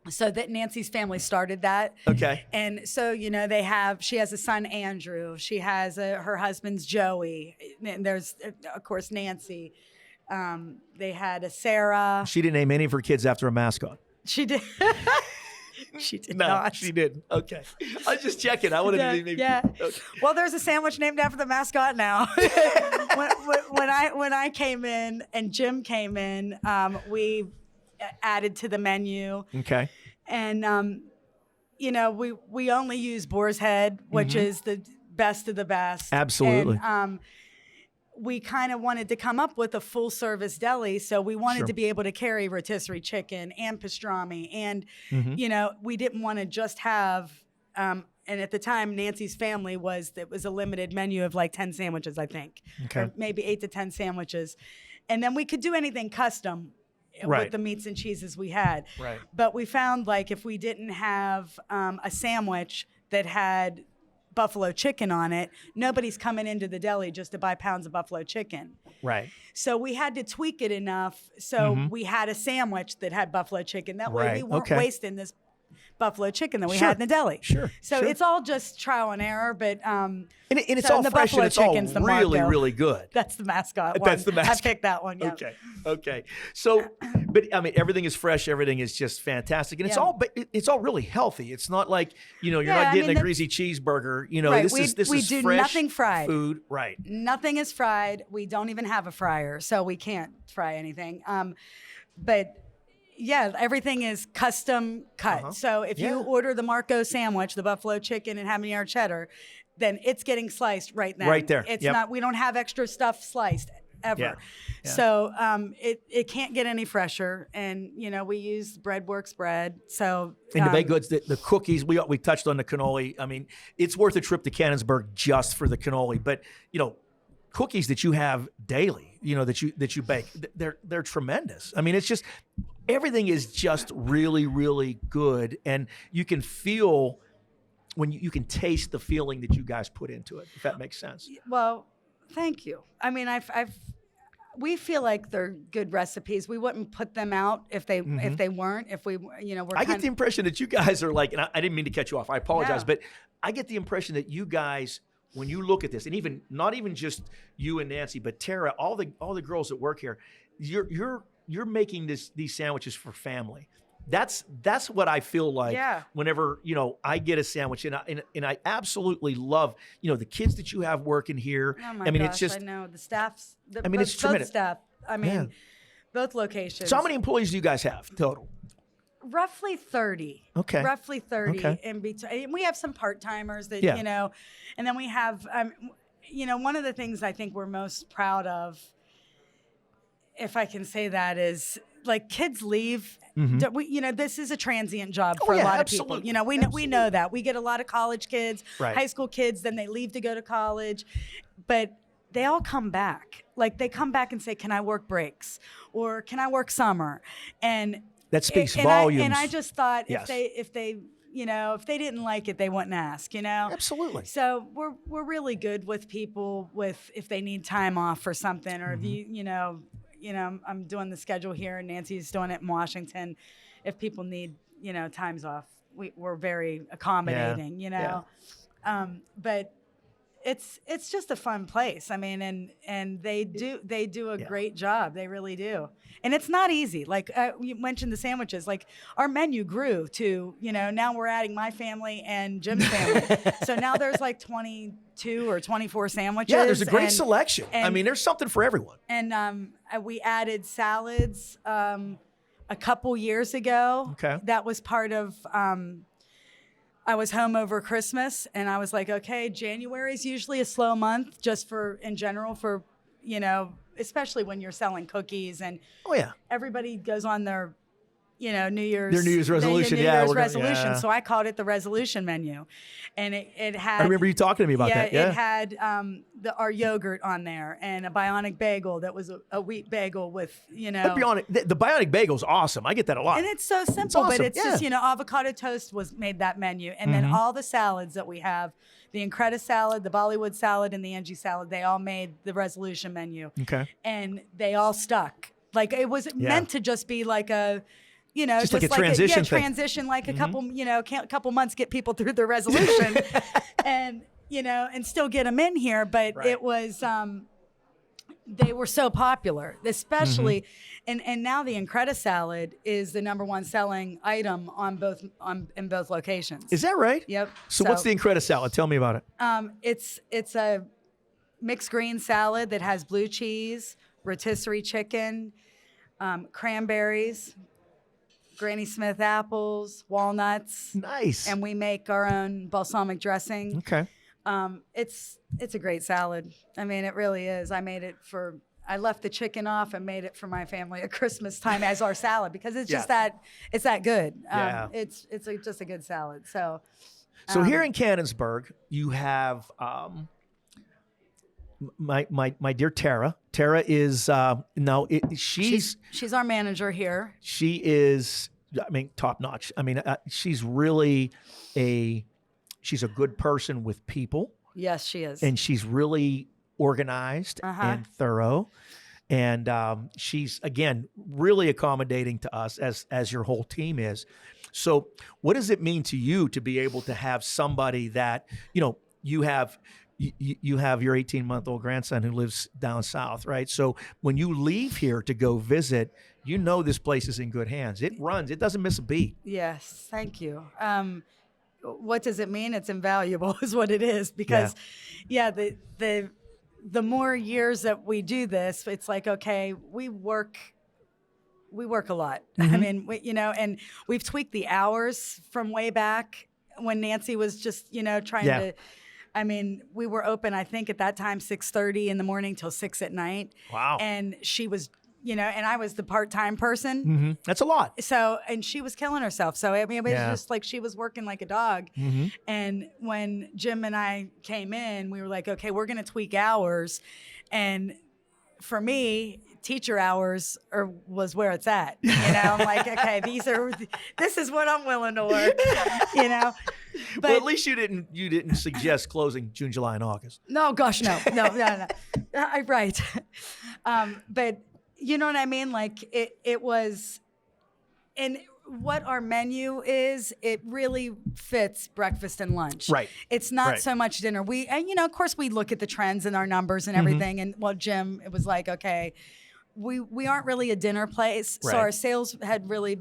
So that Nancy's family started that. Okay. And so, she has a son, Andrew. She has her husband's Joey. And there's, of course, Nancy. They had a Sarah. She didn't name any of her kids after a mascot. She did. She did no, not. She didn't. Okay. I was just checking. I wanted to maybe. Yeah. Okay. Well, there's a sandwich named after the mascot now. when I came in and Jim came in, we added to the menu. Okay. And, we only use Boar's Head, which is the best of the best. Absolutely. And we kind of wanted to come up with a full service deli. So we wanted to be able to carry rotisserie chicken and pastrami. And, we didn't want to just have, and at the time, Nancy's family it was a limited menu of like 10 sandwiches, I think. Okay. Or maybe 8 to 10 sandwiches. And then we could do anything custom. Right. With the meats and cheeses we had. Right. But we found like if we didn't have a sandwich that had buffalo chicken on it, nobody's coming into the deli just to buy pounds of buffalo chicken. Right. So we had to tweak it enough so we had a sandwich that had buffalo chicken. That way we weren't wasting this buffalo chicken that we had in the deli. Sure. So it's all just trial and error, but and it's all fresh and it's all really, really good. That's the mascot one. That's the mascot. I picked that one, yeah. Okay. So, but I mean, everything is fresh. Everything is just fantastic. And it's all really healthy. It's not like, you're not getting a greasy cheeseburger. This we is do fresh nothing fried. Food. Right. Nothing is fried. We don't even have a fryer, so we can't fry anything. But yeah, everything is custom cut. So if you order the Marco sandwich, the buffalo chicken and habanero cheddar, then it's getting sliced right now. Right there. It's not. We don't have extra stuff sliced ever. Yeah. So it can't get any fresher. And we use Breadworks bread. So and the baked goods, the cookies. We touched on the cannoli. I mean, it's worth a trip to Canonsburg just for the cannoli. But cookies that you have daily, that you bake, they're tremendous. I mean, it's just. Everything is just really, really good, and you can feel when you can taste the feeling that you guys put into it. If that makes sense. Well, thank you. I mean, we feel like they're good recipes. We wouldn't put them out if they weren't. If we, we're. I get the impression that you guys are like, and I didn't mean to cut you off. I apologize, No. but I get the impression that you guys, when you look at this, and even not even just you and Nancy, but Tara, all the girls that work here, you're making these sandwiches for family. That's what I feel like whenever, I get a sandwich and I absolutely love, the kids that you have working here. Oh my I mean, gosh, it's just, I know the staffs. it's tremendous. Both staff. I mean, both locations. So how many employees do you guys have total? Roughly 30. Okay. Roughly 30 Okay. in between. And we have some part-timers that, Yeah. and then we have, one of the things I think we're most proud of, if I can say that, is like kids leave. This is a transient job for a lot of people. We know that. We get a lot of college kids, high school kids, then they leave to go to college, but they all come back. Like they come back and say, "Can I work breaks?" or "Can I work summer?" And that speaks volumes. I just thought Yes. if they if they didn't like it, they wouldn't ask. Absolutely. So we're really good with people if they need time off for something, or if I'm doing the schedule here and Nancy's doing it in Washington. If people need, times off, we're very accommodating, but it's just a fun place. I mean, and they do a great job. They really do. And it's not easy. Like you mentioned the sandwiches, like our menu grew to, now we're adding my family and Jim's family. So now there's like 22 or 24 sandwiches. Yeah, there's a great selection. I mean, there's something for everyone. And we added salads a couple years ago. Okay. That was part of I was home over Christmas, and I was like, okay, January is usually a slow month just in general for, especially when you're selling cookies and everybody goes on their, their New Year's resolution. New Year's resolution. So I called it the resolution menu, and it had. I remember you talking to me about that. Yeah, it had our yogurt on there and a bionic bagel that was a wheat bagel with the bionic bagel's awesome. I get that a lot, and it's so simple, awesome. But it's just avocado toast made that menu, and then all the salads that we have. The Incredible salad, the Bollywood salad, and the Angie salad, they all made the resolution menu. Okay. And they all stuck. Like, it was meant to just be like a, just like a transition thing. Transition, like a couple, couple months, get people through their resolution and, and still get them in here. But it was, they were so popular, especially, and now the Incredible salad is the #1 selling item in both locations. Is that right? Yep. So what's the Incredible salad? Tell me about it. It's a mixed green salad that has blue cheese, rotisserie chicken, cranberries, Granny Smith apples, walnuts. Nice. And we make our own balsamic dressing. Okay. It's a great salad. I mean, it really is. I left the chicken off and made it for my family at Christmas time as our salad because it's just it's that good. It's just a good salad. So here in Canonsburg, you have my dear Tara. Tara is she's our manager here. She is, top notch. She's really she's a good person with people. Yes, she is. And she's really organized and thorough. And she's, again, really accommodating to us as your whole team is. So what does it mean to you to be able to have somebody that, you have your 18-month-old grandson who lives down south, right? So when you leave here to go visit, this place is in good hands. It runs. It doesn't miss a beat. Yes. Thank you. What does it mean? It's invaluable is what it is because, the more years that we do this, it's like, okay, we work a lot. I mean, and we've tweaked the hours from way back when Nancy was just, trying to. I mean, we were open, I think at that time, 6:30 in the morning till 6 at night. Wow. And she was, and I was the part-time person. That's a lot. So, and she was killing herself. So, I mean, it was just like she was working like a dog. And when Jim and I came in, we were like, okay, we're going to tweak hours. And for me, teacher hours was where it's at. I'm like, okay, this is what I'm willing to work, But well, at least you didn't suggest closing June, July, and August. No, gosh, no. Right. But you know what I mean? Like it was, and what our menu is, it really fits breakfast and lunch. Right. It's not so much dinner. Of course we look at the trends and our numbers and everything. And Jim, it was like, okay, we aren't really a dinner place. So our sales had really,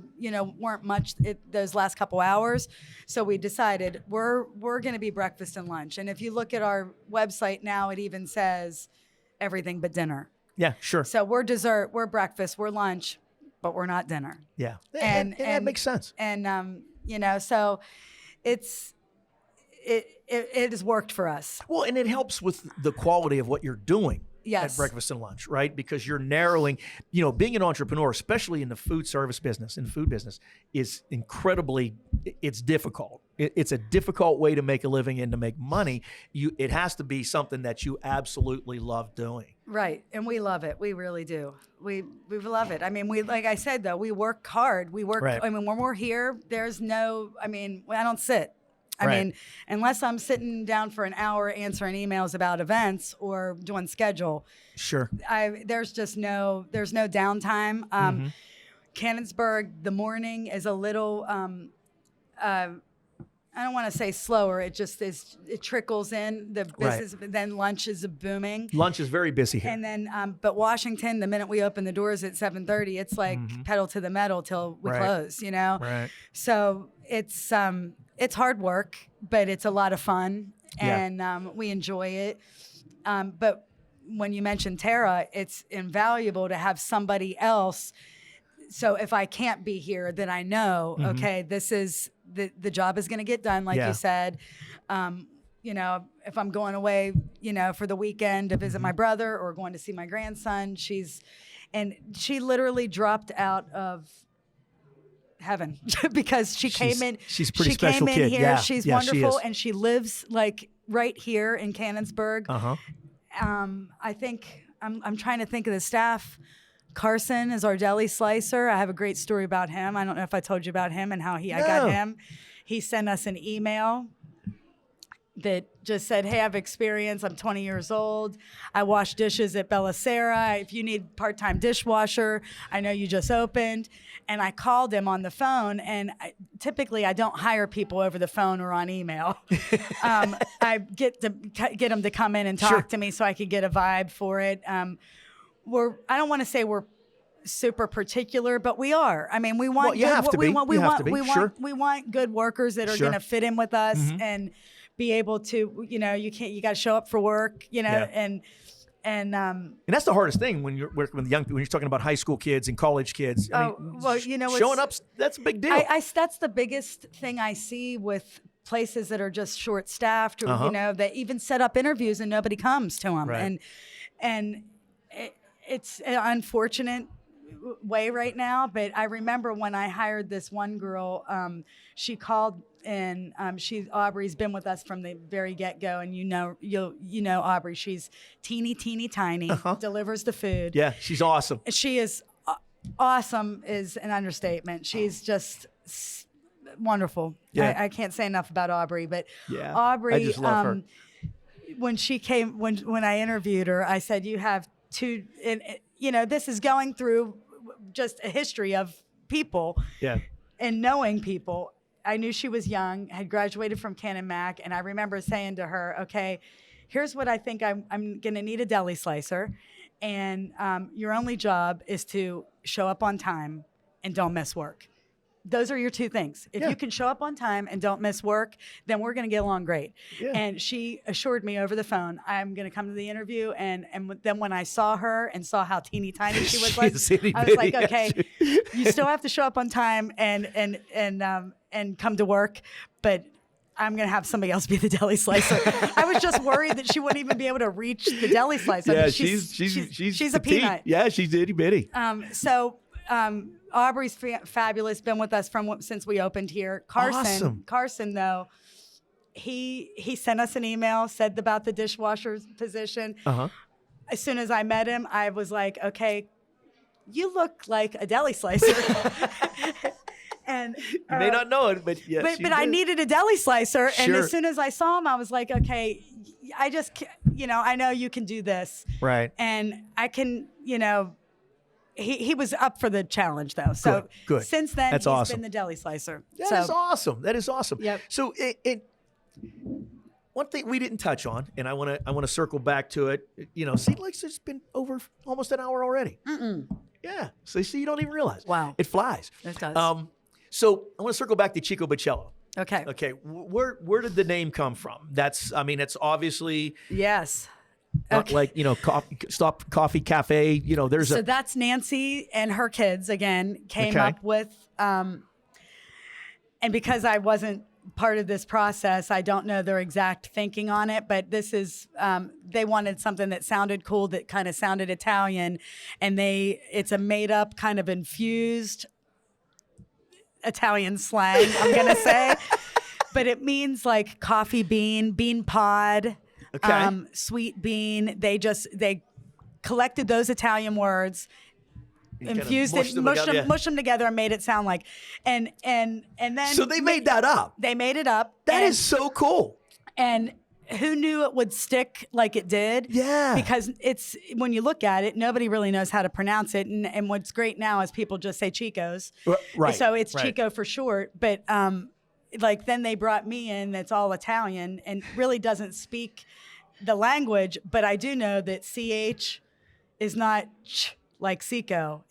weren't much those last couple hours. So we decided we're going to be breakfast and lunch. And if you look at our website now, it even says everything but dinner. Yeah, sure. So we're dessert, we're breakfast, we're lunch, but we're not dinner. Yeah. And that makes sense. And, so it has worked for us. Well, and it helps with the quality of what you're doing. Yes. At breakfast and lunch, right? Because you're narrowing, being an entrepreneur, especially in the food service business, in the food business, is it's difficult. It's a difficult way to make a living and to make money. It has to be something that you absolutely love doing. Right. And we love it. We really do. We love it. I mean, like I said, though, we work hard. We work, I mean, when we're here, I don't sit. I mean, unless I'm sitting down for an hour answering emails about events or doing schedule. Sure. There's no downtime. Canonsburg, the morning is a little, I don't want to say slower. It just is. It trickles in the business. But then lunch is booming. Lunch is very busy here. And then, but Washington, the minute we open the doors at 7:30, it's like pedal to the metal till we close. Right. So it's hard work, but it's a lot of fun, and we enjoy it. But when you mention Tara, it's invaluable to have somebody else. So if I can't be here, then I know, okay, this is the job is going to get done, like you said. You know, if I'm going away, you know, for the weekend to visit my brother or going to see my grandson, she literally dropped out of heaven because she's a pretty special kid. Here. Yeah. She's wonderful, and she lives like right here in Canonsburg. I think I'm trying to think of the staff. Carson is our deli slicer. I have a great story about him. I don't know if I told you about him and how I got him. He sent us an email that just said, hey, I have experience. I'm 20 years old. I wash dishes at Belicera. If you need part-time dishwasher, I know you just opened. And I called him on the phone, and typically I don't hire people over the phone or on email. I get them to come in and talk to me so I could get a vibe for it. I don't want to say we're super particular, but we are. I mean, we want we want good workers that are going to fit in with us and be able to, you know, you got to show up for work, you know, and that's the hardest thing when you're working with young people, when you're talking about high school kids and college kids. I mean, well, you know, showing up, that's a big deal. That's the biggest thing I see with places that are just short staffed, or, you know, that even set up interviews and nobody comes to them. Right. And it's an unfortunate way right now, but I remember when I hired this one girl, she called, and Aubrey's been with us from the very get-go, and you know Aubrey, she's teeny tiny, delivers the food. Yeah, she's awesome. She is awesome is an understatement. She's just wonderful. Yeah. I can't say enough about Aubrey, but Aubrey, I just love her. When she came, when I interviewed her, I said, you have two, and you know, this is going through just a history of people and knowing people. I knew she was young, had graduated from Canon Mac, and I remember saying to her, okay, here's what I think I'm going to need: a deli slicer, and your only job is to show up on time and don't miss work. Those are your two things. If you can show up on time and don't miss work, then we're going to get along great. Yeah. And she assured me over the phone, I'm going to come to the interview. And then when I saw her and saw how teeny tiny she was, I was like, okay, you still have to show up on time and come to work, but I'm going to have somebody else be the deli slicer. I was just worried that she wouldn't even be able to reach the deli slicer. Yeah, I mean, she's a peanut. Yeah, she's itty bitty. Aubrey's fabulous. Been with us since we opened here. Carson, though, he sent us an email, said about the dishwasher position. As soon as I met him, I was like, okay, you look like a deli slicer. And you may not know it, but yes, but I needed a deli slicer, and as soon as I saw him, I was like, okay, I just, you know, I know you can do this, right? And I can, you know. He was up for the challenge, though. So good. Since then, he's awesome. been the deli slicer. That is awesome. That is awesome. Yep. So one thing we didn't touch on, and I want to circle back to it. You know, seems like it's been over almost an hour already. Yeah. So see, you don't even realize. Wow. It flies. It does. So I want to circle back to Chicco Baccello. Okay. Okay. Where did the name come from? It's obviously not like, you know, coffee cafe, you know, so that's Nancy and her kids again came up with, and because I wasn't part of this process, I don't know their exact thinking on it, but this is, they wanted something that sounded cool, that kind of sounded Italian, and it's a made up kind of infused Italian slang, I'm going to say, but it means like coffee bean pod. Okay. Sweet bean. They collected those Italian words, infused it, mushed them together, and made it sound like, and then. So they made that up. They made it up. That is so cool. And who knew it would stick like it did? Yeah. Because when you look at it, nobody really knows how to pronounce it, and what's great now is people just say Chicos. Right. So it's Chico for short, but like then they brought me in, that's all Italian and really doesn't speak the language, but I do know that CH is not ch like Chico.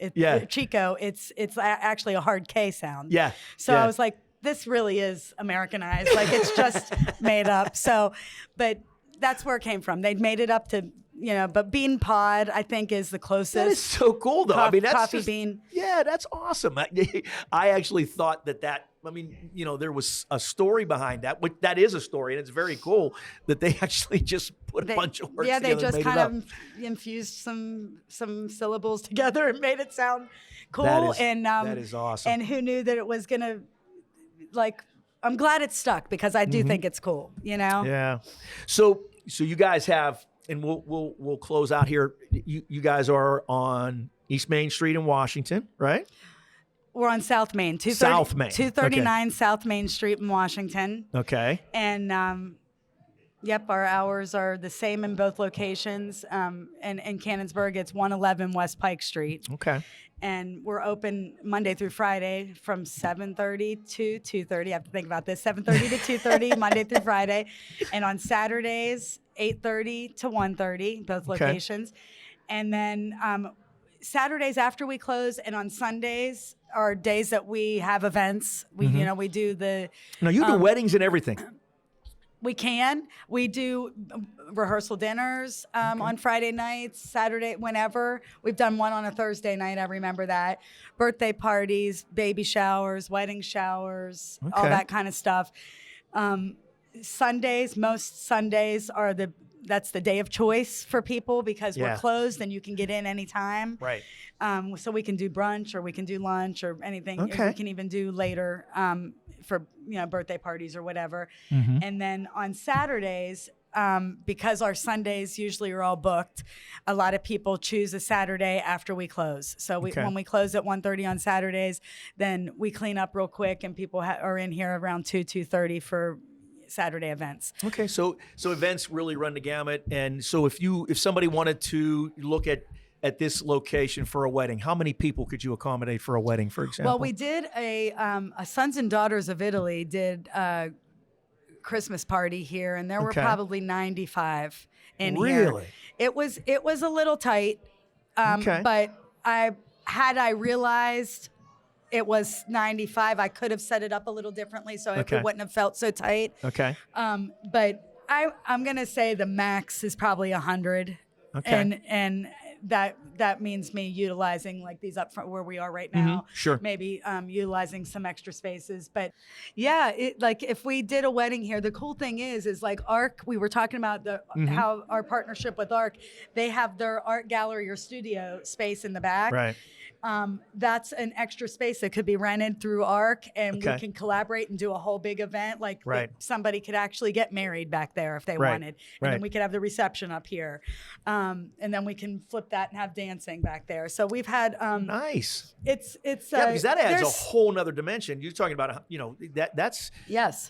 Chico, it's actually a hard K sound. Yeah. So I was like, this really is Americanized. Like it's just made up. So, but that's where it came from. They'd made it up to, but bean pod, I think, is the closest. That is so cool, though. I mean, that's coffee just, bean. Yeah, that's awesome. I actually thought that. I mean, there was a story behind that. Which that is a story, and it's very cool that they actually just put a bunch of words together. Yeah, they just and kind of infused some syllables together and made it sound cool. That is awesome. And who knew that it was gonna, I'm glad it stuck because I do think it's cool. Yeah. So you guys have, and we'll close out here. You guys are on East Main Street in Washington, right? We're on South Main, 239 South Main Street in Washington. Okay. And our hours are the same in both locations. And in Canonsburg, it's 111 West Pike Street. Okay. And we're open Monday through Friday from 7:30 to 2:30. I have to think about this. 7:30 to 2:30 Monday through Friday, and on Saturdays 8:30 to 1:30, both locations. And then Saturdays after we close, and on Sundays are days that we have events. We we do the. Now you do weddings and everything. We do rehearsal dinners on Friday nights, Saturday, whenever. We've done one on a Thursday night. I remember that. Birthday parties, baby showers, wedding showers, all that kind of stuff. Sundays, most Sundays that's the day of choice for people because we're closed and you can get in anytime. Right. So we can do brunch or we can do lunch or anything. Okay. We can even do later for birthday parties or whatever. And then on Saturdays, because our Sundays usually are all booked, a lot of people choose a Saturday after we close. So when we close at 1:30 on Saturdays, then we clean up real quick and people are in here around 2:30 for Saturday events. Okay, so events really run the gamut, and so if somebody wanted to look at this location for a wedding, how many people could you accommodate for a wedding, for example? Well, we did a Sons and Daughters of Italy did a Christmas party here, and there were probably 95 in here. Really? It was a little tight, but I realized it was 95. I could have set it up a little differently so it wouldn't have felt so tight. Okay. But I'm going to say the max is probably 100. Okay. And that means me utilizing these up front where we are right now. Sure. Maybe utilizing some extra spaces. But yeah, if we did a wedding here, the cool thing is ARC, we were talking about how our partnership with ARC, they have their art gallery or studio space in the back. Right. That's an extra space that could be rented through ARC, and we can collaborate and do a whole big event. Somebody could actually get married back there if they wanted, and then we could have the reception up here, and then we can flip that and have dancing back there. So we've had nice. It's because that adds a whole nother dimension. You're talking about that's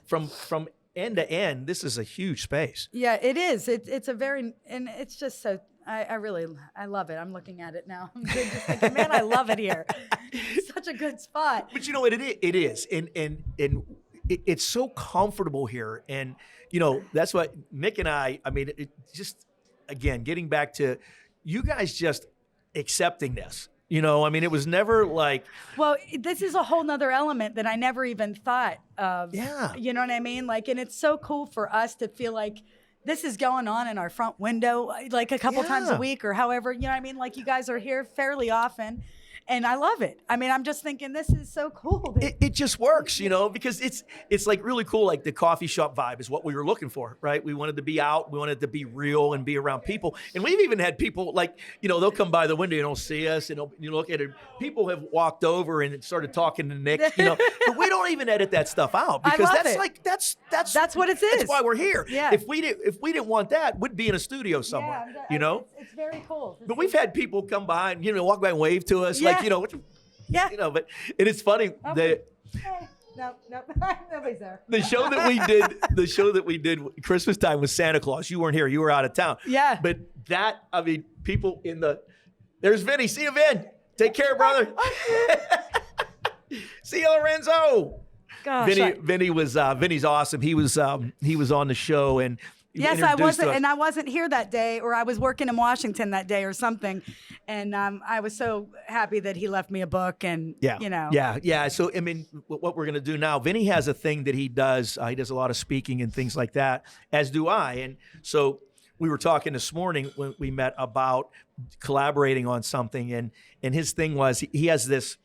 from end to end. This is a huge space. Yeah, it is. It's a very, and it's just so. I love it. I'm looking at it now. I'm just thinking, man, I love it here. It's such a good spot. But you know what it is, and it's so comfortable here, and that's what Nick and I mean, it just again getting back to you guys just accepting this. I mean, it was never well, this is a whole nother element that I never even thought of. Yeah. You know what I mean? And it's so cool for us to feel like this is going on in our front window, a couple times a week or however, you know what I mean? You guys are here fairly often. And I love it. I mean, I'm just thinking this is so cool. It just works, because it's really cool. The coffee shop vibe is what we were looking for, right? We wanted to be out. We wanted to be real and be around people. And we've even had people they'll come by the window and they'll see us and you look at it. People have walked over and started talking to Nick, but we don't even edit that stuff out because that's what it is. That's why we're here. Yeah. If we didn't want that, we'd be in a studio somewhere, It's very cool. But we've had people come by and walk by and wave to us, but it is funny that. Hey, no, nobody's there. The show that we did Christmas time with Santa Claus. You weren't here. You were out of town. Yeah. But people there's Vinny. See you, Vin. Take care, brother. See you, Lorenzo. Gosh, Vinny's awesome. He was on the show, and Yes, I wasn't, and I wasn't here that day, or I was working in Washington that day or something. And I was so happy that he left me a book, and Yeah. So I mean, what we're gonna do now, Vinny has a thing that he does. He does a lot of speaking and things like that, as do I. And so we were talking this morning when we met about collaborating on something, and his thing was he has this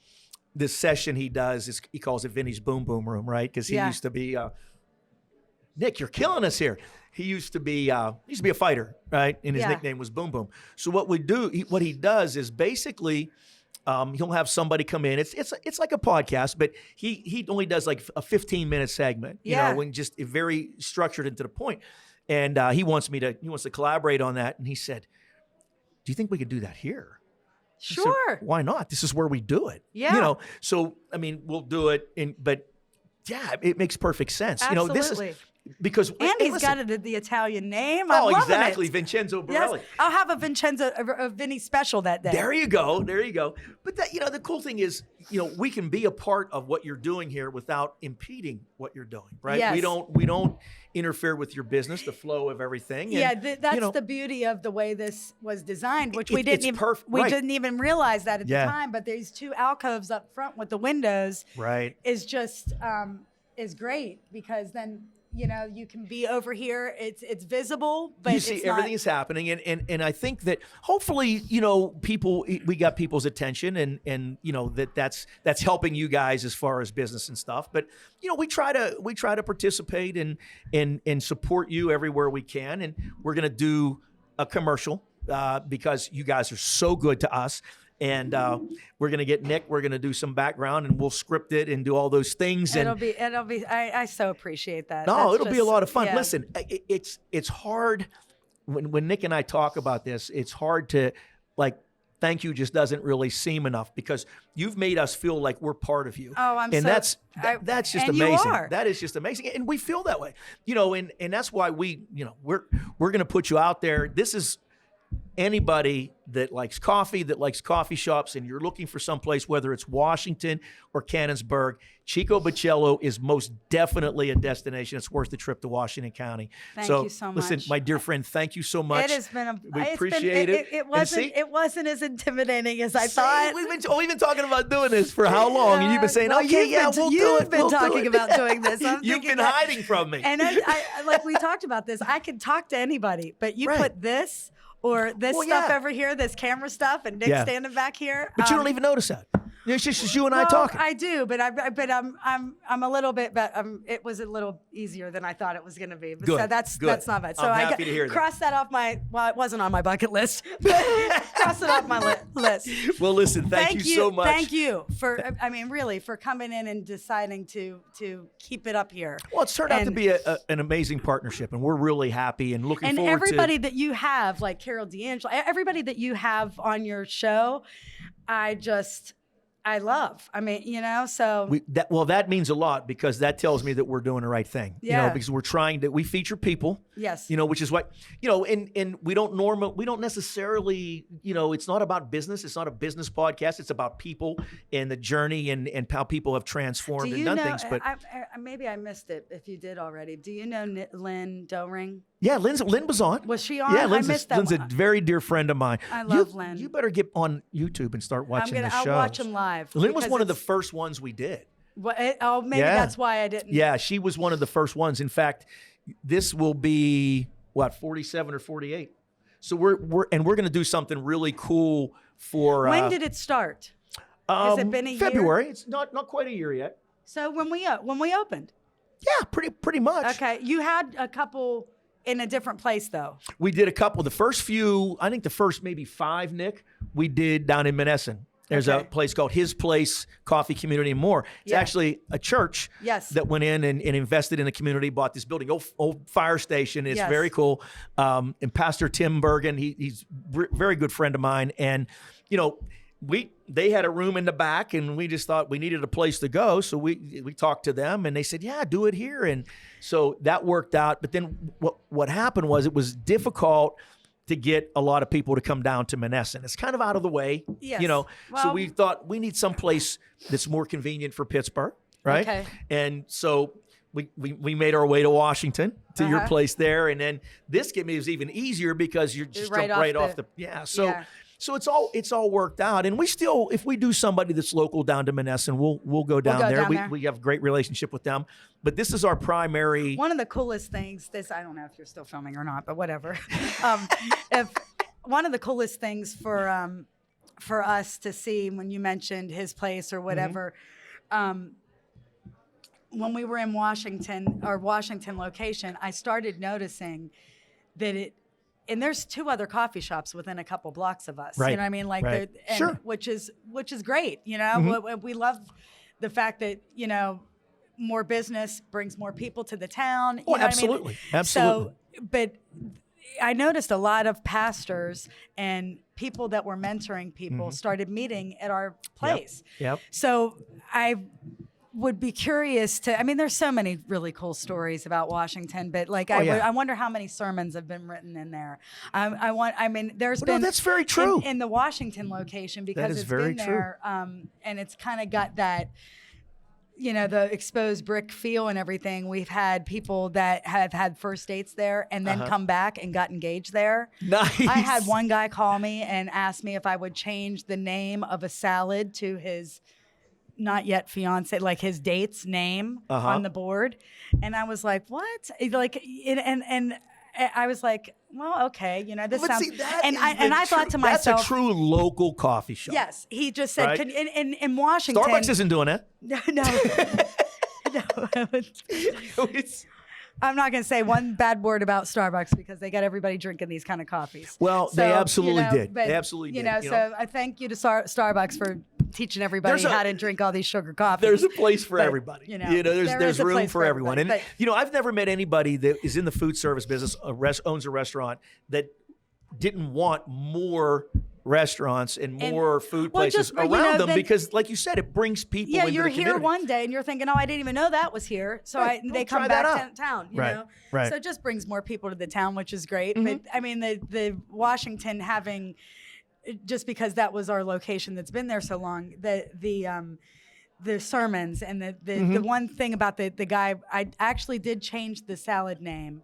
session he does. He calls it Vinny's Boom Boom Room, right? Because he used to be Nick, you're killing us here. He used to be a fighter, right? And his nickname was Boom Boom. So what what he does is basically he'll have somebody come in. It's like a podcast, but he only does like a 15-minute segment, you know, when just very structured and to the point. And he wants to collaborate on that. And he said, "Do you think we could do that here?" Sure. Said, why not? This is where we do it. Yeah. You know. So I mean, we'll do it. But yeah, it makes perfect sense. Absolutely. You know, this is because and he's got the Italian name. Oh, exactly, Vincenzo Borelli. Yes. I'll have a Vinny special that day. There you go. But that, you know, the cool thing is, you know, we can be a part of what you're doing here without impeding what you're doing, right? Yes. We don't interfere with your business, the flow of everything. And, that's the beauty of the way this was designed, which we didn't even realize that at the time. But there's 2 alcoves up front with the windows. Right. Is just is great, because then, you know, you can be over here. It's visible, but you see everything is happening, and I think that hopefully, you know, we got people's attention, and you know that's helping you guys as far as business and stuff. But you know, we try to participate and support you everywhere we can, and we're gonna do a commercial because you guys are so good to us. And we're gonna get Nick. We're gonna do some background, and we'll script it and do all those things. It'll be. I so appreciate that. No, it'll be a lot of fun. Yeah. Listen, it's hard when Nick and I talk about this. It's hard to thank you just doesn't really seem enough, because you've made us feel like we're part of you. Oh, I'm and so. That's just and amazing. You are. That is just amazing, and we feel that way. You know, and that's why we're gonna put you out there. This is. Anybody that likes coffee, that likes coffee shops, and you're looking for someplace, whether it's Washington or Canonsburg, Chicco Baccello is most definitely a destination. It's worth the trip to Washington County. Thank you so much. Listen, my dear friend, thank you so much. It has been we appreciate it. It wasn't as intimidating as I thought. We've been talking about doing this for how long? And you've been saying, we'll do it. You've been talking about doing this. You've been hiding from me. And I like we talked about this. I can talk to anybody, but you put this or this stuff over here, this camera stuff, and Nick standing back here. But you don't even notice that. It's just you and I talking. I do, but I'm a little bit, but it was a little easier than I thought it was going to be. But good. So that's not bad. So I'm happy to hear that. Cross that off my. Well, it wasn't on my bucket list. But cross it off my list. Well, listen, thank you so much. Thank you for. I mean, really, for coming in and deciding to keep it up here. Well, it's turned out to be an amazing partnership, and we're really happy and looking forward to. And everybody that you have, like Carol D'Angelo, everybody that you have on your show, I love. I mean, you know, so. That means a lot, because that tells me that we're doing the right thing. Yeah. You know, because we feature people. Yes. You know, which is what, you know, and we don't necessarily, you know, it's not about business. It's not a business podcast. It's about people and the journey and how people have transformed and done things. But maybe I missed it if you did already. Do you know Lynn Doring? Yeah, Lynn was on. Was she on? Yeah, I missed that. Lynn's a very dear friend of mine. I love Lynn. You better get on YouTube and start watching the shows. I'll watch them live. Lynn was one of the first ones we did. Maybe that's why I didn't. Yeah, she was one of the first ones. In fact, this will be 47 or 48. So we're going to do something really cool for. When did it start? Has it been a February. year? It's not quite a year yet. So when we opened. Yeah, pretty much. Okay, you had a couple in a different place though. We did a couple. The first few, I think the first maybe 5, Nick, we did down in Menneson. There's a place called His Place Coffee Community and More. It's actually a church that went in and invested in the community, bought this building, old fire station. It's very cool. And Pastor Tim Bergen, he's a very good friend of mine. And, you know, they had a room in the back, and we just thought we needed a place to go. So we talked to them, and they said, yeah, do it here. And so that worked out. But then what happened was it was difficult to get a lot of people to come down to Menneson. It's kind of out of the way, you know. Well, so we thought we need some place that's more convenient for Pittsburgh, right? Okay. And so we made our way to Washington to your Uh-huh. place there, and then this get me was even easier because you're just Right right off off the yeah. So it's all worked out, and we still, if we do somebody that's local down to Menneson, we'll go down go there. down there. We have a great relationship with them, but this is our primary. One of the coolest things, I don't know if you're still filming or not, but whatever. If one of the coolest things for us to see when you mentioned his place or whatever, when we were in Washington, our Washington location, I started noticing that and there's 2 other coffee shops within a couple blocks of us. Right. You know what I mean? Like, Right. and Sure. which is great. You know, we love the fact that, you know, more business brings more people to the town. You know what I mean? Absolutely. Absolutely. So, but I noticed a lot of pastors and people that were mentoring people started meeting at our place. Yep. So I would be curious I mean, there's so many really cool stories about Washington, but like, I wonder how many sermons have been written in there. There's been. No, that's very true. In the Washington location, because is it's very been there, and it's kind of got that, you know, the exposed brick feel and everything. We've had people that have had first dates there and then come back and got engaged there. Nice. I had one guy call me and ask me if I would change the name of a salad to his not yet fiance, like his date's name on the board. And I was like, what? Like, and I was like, well, okay, you know, this sounds. See, I thought to myself, that's a true local coffee shop. yes. He just said, Right? in Washington, Starbucks isn't doing it. no. I'm not going to say one bad word about Starbucks because they got everybody drinking these kind of coffees. Well, So, they absolutely you know, did. but, They absolutely you did. know, so I thank you to Starbucks for teaching everybody how to drink all these sugar coffees. There's a place for But, everybody. you know, there's there is a room place for everyone. And but- you know, I've never met anybody that is in the food service business, owns a restaurant, that didn't want more restaurants and more food well, places just, you around know, them, then- because, like you said, it brings people. Yeah, into you're the here community. one day and you're thinking, oh, I didn't even know that was here. So Right. they Try come that back out. to town, you Right. know? Right. So it just brings more people to the town, which is great. But I mean, the Washington having, just because that was our location that's been there so long, the sermons and the one thing about the guy, I actually did change the salad name.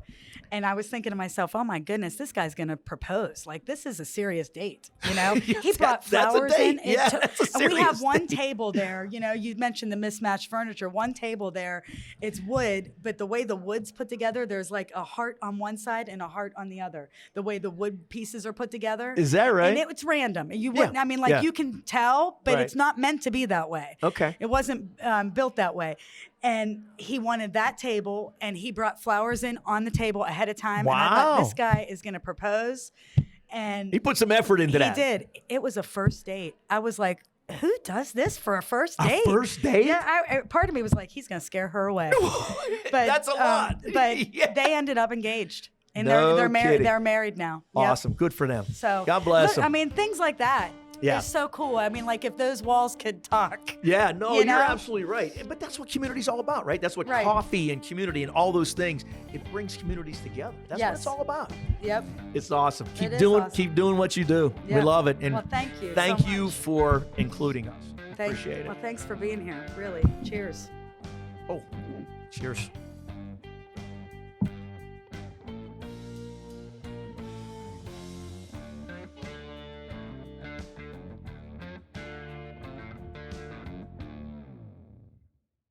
And I was thinking to myself, oh my goodness, this guy's going to propose. Like, this is a serious date, you know? Yes, He brought that's a flowers date. in. Yeah, that's a And we have serious one date. table there, you know, you mentioned the mismatched furniture. One table there, it's wood, but the way the wood's put together, there's like a heart on one side and a heart on the other. The way the wood pieces are put together. Is that right? And it's random. You wouldn't, I mean, like, you can tell, but Right. it's not meant to be that way. Okay. It wasn't built that way. And he wanted that table, and he brought flowers in on the table ahead of time. And I thought, Wow. this guy is going to propose. And He put some effort into that. he did. It was a first date. I was like, who does this for a first date? first date? Yeah. Part of me was like, he's going to scare her away. But That's a lot. But Yeah. they ended up engaged, and No they're married. kidding. They're married now. Yep. Awesome. Good for them. So God bless look, them. I mean, things like that. Yeah. They're so cool. I mean, like, if those walls could talk. Yeah, no, You you're know? absolutely right. But that's what community's all about, right? That's what Right. coffee and community and all those things, it brings communities together. That's what Yes. it's all about. Yep. It's awesome. It is awesome. Keep doing what you do. We Yep. love it. And Well, thank you Thank so you much. for including us. Thank Appreciate it. Well, thanks for being here. Really. Cheers. Oh, cheers.